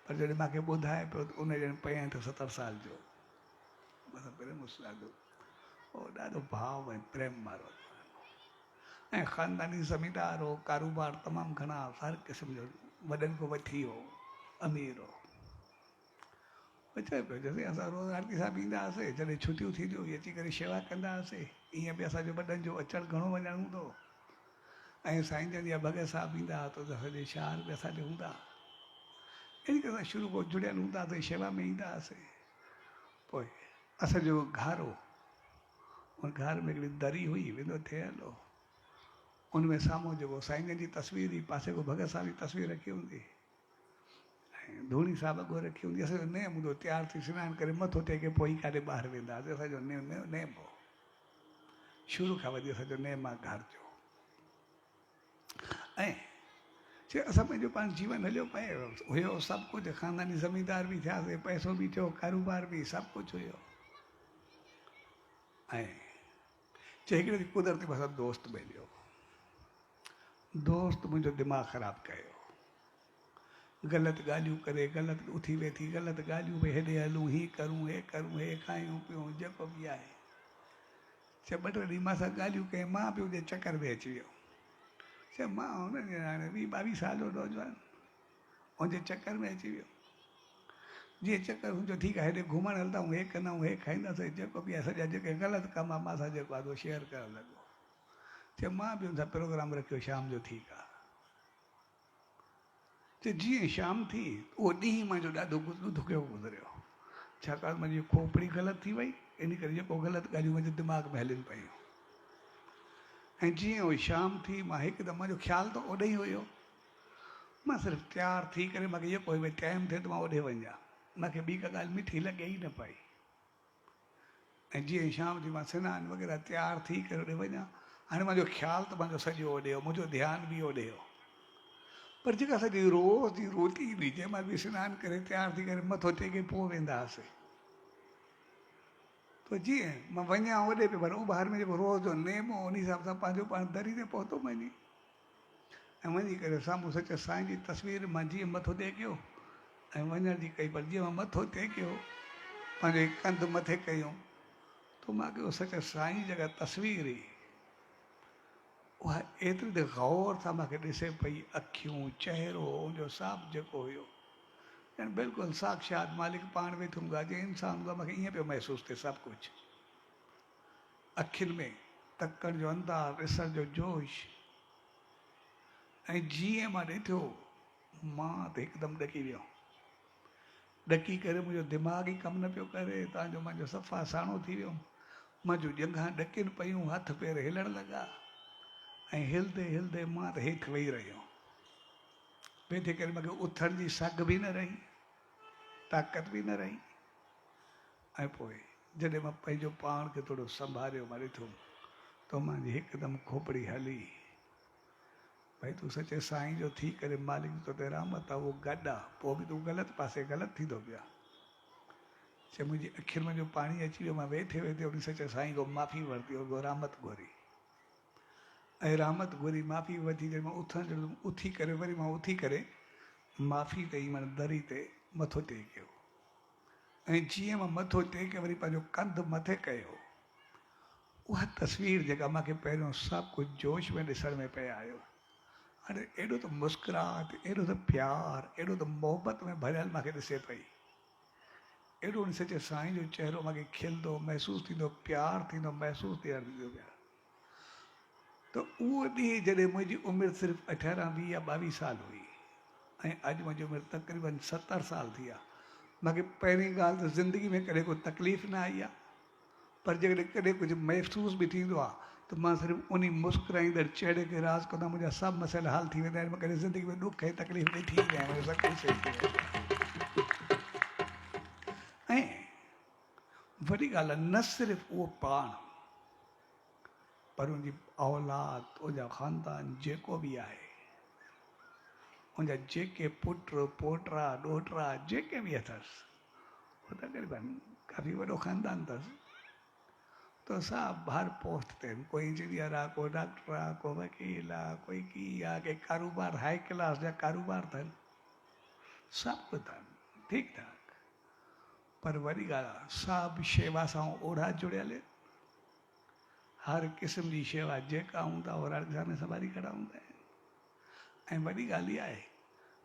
पर जॾहिं मूंखे ॿुधाए पियो त उन ॼण 65-70 साल जो, ॾाढो भाव ऐं प्रेम वारो ऐं ख़ानदानी ज़मींदार हो, कारोबार तमामु घणा, हर क़िस्म जो, वॾनि खां वठी हो, अमीर हो। चए पियो, जॾहिं असां रोज़ आरती साहिब ईंदा हुआसीं, जॾहिं छुटियूं थींदियूं हुई, अची करे शेवा कंदा हुआसीं, ईअं बि असांजो वॾनि जो अचणु घणो वञणु हूंदो। ऐं साईं जन या भगत साहिब ईंदा हुआ त सॼे शहर में असांजे हूंदा। इन करे असां शुरू खां जुड़ियल हूंदासीं, शेवा में ईंदासीं। पोइ असांजो घर हो, उन घर में हिकिड़ी दरी हुई, वेंदो थियल हो, उनमें साम्हूं जेको साईं जन जी तस्वीर हुई, पासे को भगत साहिब जी तस्वीर रखी हूंदी, ऐं धूणी साहिब अॻो रखी हूंदी। असांजो नेम हूंदो, तयारु थी सनानु करे मथो टेके पोइ ई काॾे ॿाहिरि वेंदासीं। असांजो नेम हो, शुरू खां वठी असांजो नेम आहे घर जो। ऐं चए असां पंहिंजो पाण जीवन हलियो पए हुयो, सभु कुझु ख़ानदानी ज़मींदार बि थियासीं, पैसो बि थियो, कारोबार बि, सभु कुझु हुयो। ऐं चए हिकिड़े ॾींहुं कुदरती असां दोस्त मिलियो, दोस्त मुंहिंजो दिमाग़ु ख़राबु कयो, ग़लति ॻाल्हियूं करे, ग़लति उथी वेठी ग़लति ॻाल्हियूं, भई हेॾे हलूं, हीअ करूं, हे खायूं पीऊं, जेको बि आहे। चए ॿ टे ॾींहं मां सां ॻाल्हियूं कयूं, मां बि हुनजे चकर में अची वियो। चए मां हुनजे हाणे 20-22 साल जो नौजवान हुनजे चकर में अची वियो। जीअं चकर हुनजो ठीकु आहे, हेॾे घुमणु हलंदा आहियूं, हे कंदा आहियूं, हे खाईंदासीं, जेको बि आहे, सॼा जेके ग़लति कम आहे मां सां जेको आहे उहो शेयर करणु लॻो। चए मां बि हुन सां प्रोग्राम रखियो शाम जो, ठीकु आहे। चए जीअं शाम थी, उहो ॾींहुं मुंहिंजो ॾाढो ॾुखियो गुज़रियो, छाकाणि मुंहिंजी खोपड़ी ग़लति थी वई, इन करे जेको ग़लति ॻाल्हियूं मुंहिंजे दिमाग़ में हलनि पियूं। ऐं जीअं उहो शाम थी, मां हिकदमि, मुंहिंजो ख़्यालु त ओॾे ई हुयो, मां सिर्फ़ु तयारु थी करे मूंखे इहो कोई भई टाइम थिए त मां ओॾे वञा, मूंखे ॿी का ॻाल्हि मिठी लॻे ई न पई। ऐं जीअं शाम थी, मां सनानु वग़ैरह तयारु थी करे ओॾे वञा, हाणे मुंहिंजो ख़्यालु त मुंहिंजो सॼो ओॾे हो, मुंहिंजो ध्यानु बि ओॾे हो। पर जेका असांजी रोज़ जी रोटी हुई, जंहिं महिल बि सनानु करे तयारु थी करे मथो टेके पोइ वेंदा हुआसीं, त जीअं मां वञा ओॾे पियो, पर ॿाहिरि में जेको रोज़ जो नेम हो, उन हिसाब सां पंहिंजो पाण दरी ते पहुतो वञी। ऐं वञी करे साम्हूं सच साईं जी तस्वीर मां जीअं मथो टेकियो ऐं वञण जी कई, पर जीअं मां मथो टेकियो, पंहिंजे कंध मथे कयूं, त मां कयो सच साईं जी जेका तस्वीर हुई, उहा एतिरी त गौर सां मूंखे ॾिसे पई, अखियूं, चहिरो, उनजो साफ़ जेको हुयो, ॼण बिल्कुलु साक्षात मालिक पाण वेठो हूंदो आहे, जीअं इंसानु हूंदो आहे, मूंखे ईअं पियो महसूसु थिए सभु कुझु। अखियुनि में तकण जो अंदाज़, ॾिसण जो जोश। ऐं जीअं मां ॾिठो, मां त हिकदमि ॾकी वियो, ॾकी करे मुंहिंजो दिमाग़ ई कमु न पियो करे, तव्हांजो मुंहिंजो सफ़ा साणो थी वियो, मुंहिंजूं ॼंघां ॾकिनि पयूं, हथ पेर हिलण लॻा, ऐं हिलंदे हिलंदे मां त हेठि वेही रहियो। वेठे करे मूंखे उथण जी सघ बि न रही, ताक़त बि न रही। ऐं पोइ जॾहिं मां पंहिंजो पाण खे थोरो संभालियो, मां ॾिठो त मुंहिंजी हिकदमि खोपड़ी हली। भई तूं सचे साईं जो थी करे, मालिक तो ते रहमत आहे, उहो गॾु आहे, पोइ बि तूं ग़लति पासे ग़लति थींदो पिया। चए मुंहिंजी अखियुनि में जो पाणी अची वियो, मां वेठे वेठे उन सचे साईं खां माफ़ी वरिती, उहो रहमत घुरी, ऐं रहमत घुरी माफ़ी वठी करे मां उथी करे वरी मां उथी करे माफ़ी कई, माना दरी ते मथो टेकियो। ऐं जीअं मां मथो टेके वरी पंहिंजो कंधु मथे कयो, उहा तस्वीर जेका मूंखे पहिरियों सभु कुझु जोश में ॾिसण में पिया आयो, हाणे एॾो त मुस्कुराहट, एॾो त प्यारु, एॾो त मोहबत में भरियल मूंखे ॾिसे पई, एॾो उन सचे साईं जो चहिरो मूंखे खिलंदो महसूसु थींदो, प्यारु थींदो महसूसु थींदो पिया। त उहो ॾींहुं जॾहिं मुंहिंजी उमिरि सिर्फ़ु 18, 20 या 22 साल हुई, ऐं अॼु मुंहिंजी उमिरि तक़रीबन 70 साल थी आहे, मूंखे पहिरीं ॻाल्हि त ज़िंदगी में कॾहिं को तकलीफ़ न आई आहे, पर जेकॾहिं कॾहिं कुझु महसूस बि थींदो आहे त मां सिर्फ़ु उन मुस्कुराईंदड़ चहिरे खे राज़ कंदा मुंहिंजा सभु मसइला हल थी वेंदा आहिनि। मां कॾहिं ज़िंदगी में ॾुख ऐं तकलीफ़ ॾिठी ई न आहे, मुंहिंजो सभु कुझु सही थी वेंदो आहे। ऐं वॾी ॻाल्हि आहे, न सिर्फ़ु उहो पाण, पर उनजी औलाद, उनजा ख़ानदान जेको बि आहे, उनजा जेके पुट पोटा ॾोहिटा जेके बि अथसि, उहो तक़रीबन काफ़ी वॾो ख़ानदान अथसि, तो सब हर पोस्ट ते, कोई इंजीनियर आहे, कोई डॉक्टर आहे, कोई वकील आहे, कोई कीअं आहे, के कारोबार हाई क्लास जा कारोबार अथनि, सभु कुझु अथनि, ठीकु ठाक। पर वॾी ॻाल्हि आहे, सभु शेवा सां ओढ़ा जुड़ियल आहिनि, हर क़िस्म जी शेवा जेका हूंदा उहो राजा में संभाली खड़ा हूंदा आहिनि। ऐं वॾी ॻाल्हि इहा आहे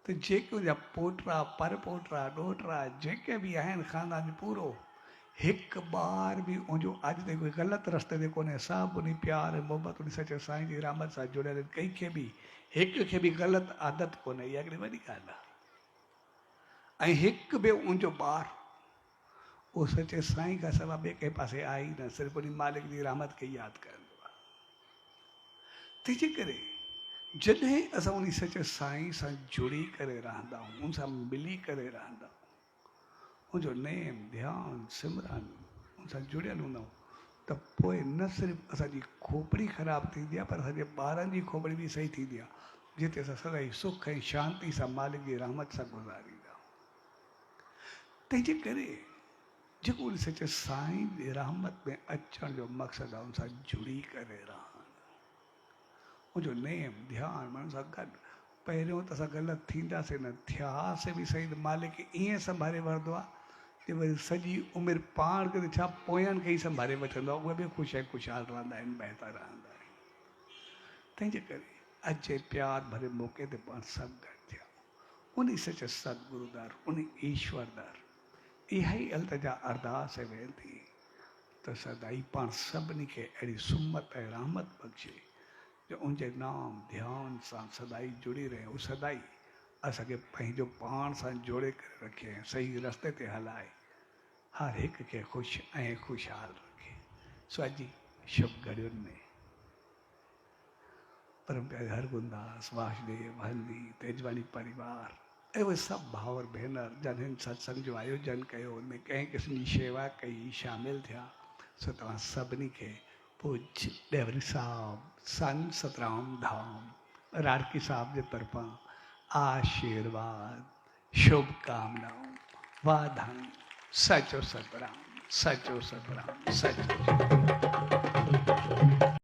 त जेके उनजा पोटा परपोटा ॾोहिटा जेके बि आहिनि, ख़ानदान पूरो, हिकु ॿार बि उनजो अॼु ताईं कोई ग़लति रस्ते ते कोन्हे, सभु उन प्यार ऐं मोहबत उन सचे साईं जी रहमत सां जुड़ियल आहिनि, कंहिंखे बि हिक खे बि ग़लति आदत कोन्हे, इहा हिकिड़ी वॾी ॻाल्हि आहे। ऐं हिकु ॿियो उनजो ॿारु उहो सचे साईं खां सवाइ ॿिए कंहिं पासे आई न, सिर्फ़ु उन मालिक जी रहमत खे यादि करंदो आहे। तंहिंजे करे जॾहिं असां उन सचे साईं सां जुड़ी करे रहंदा आहियूं, उन सां मिली करे रहंदा आहियूं, उनजो नेम ध्यानु सिमरन उन सां जुड़ियल हूंदा आहियूं, त पोइ न सिर्फ़ु असांजी खोपड़ी ख़राबु थींदी आहे, पर असांजे ॿारनि जी खोपड़ी बि सही थींदी आहे, जिते असां सदाई सुख ऐं शांती सां मालिक जी रहमत सां गुज़ारींदा। तंहिंजे करे जेको उन सचे साईं जी रहमत में अचण जो मक़सदु आहे, उन सां जुड़ी करे रहणु, उनजो नेम ध्यानु मन सां गॾु। पहिरियों त असां ग़लति थींदासीं न, थियासीं बि सही, त मालिक ईअं संभाले वठंदो आहे कि वरी सॼी उमिरि पाण खे छा पोयनि खे ई संभाले वठंदो आहे, उहे बि ख़ुशि ऐं ख़ुशहाल रहंदा आहिनि, बहितर रहंदा आहिनि। तंहिंजे करे अॼु जे प्यार भरे मौक़े ते पाण सभु गॾु थिया उन सचे सतगुरू दर, उन ईश्वर दर, इहा ई अल्तजा अरदास ऐं वेनती त सदाई पाण सभिनी खे अहिड़ी सुमत ऐं रहमत बख़्शे जो उनजे नाम ध्यान सां सदाई जुड़ी रहे, उहो सदाई असांखे पंहिंजो पाण सां जोड़े करे रखे, सही रस्ते ते हलाए, हर हिक खे ख़ुशि ऐं ख़ुशहाल रखे। सो अॼु शुभ घड़ियुनि में परम प्यारे हरगुंदास, वासुदेव, हल्दी, तेजवानी परिवार ऐं उहे सभु भाउर भेनर जन हिन सत्संग जो आयोजन कयो, उनमें कंहिं क़िस्म जी शेवा कई, शामिल थिया, सो तव्हां सभिनी खे पूज्य डेवरी साहब संत सतराम धाम राड़की साहब जे तरफ़ां आशीर्वाद, शुभकामनाऊं, वाधायूं। सचो सतराम, सचो सतराम, सचो सतराम।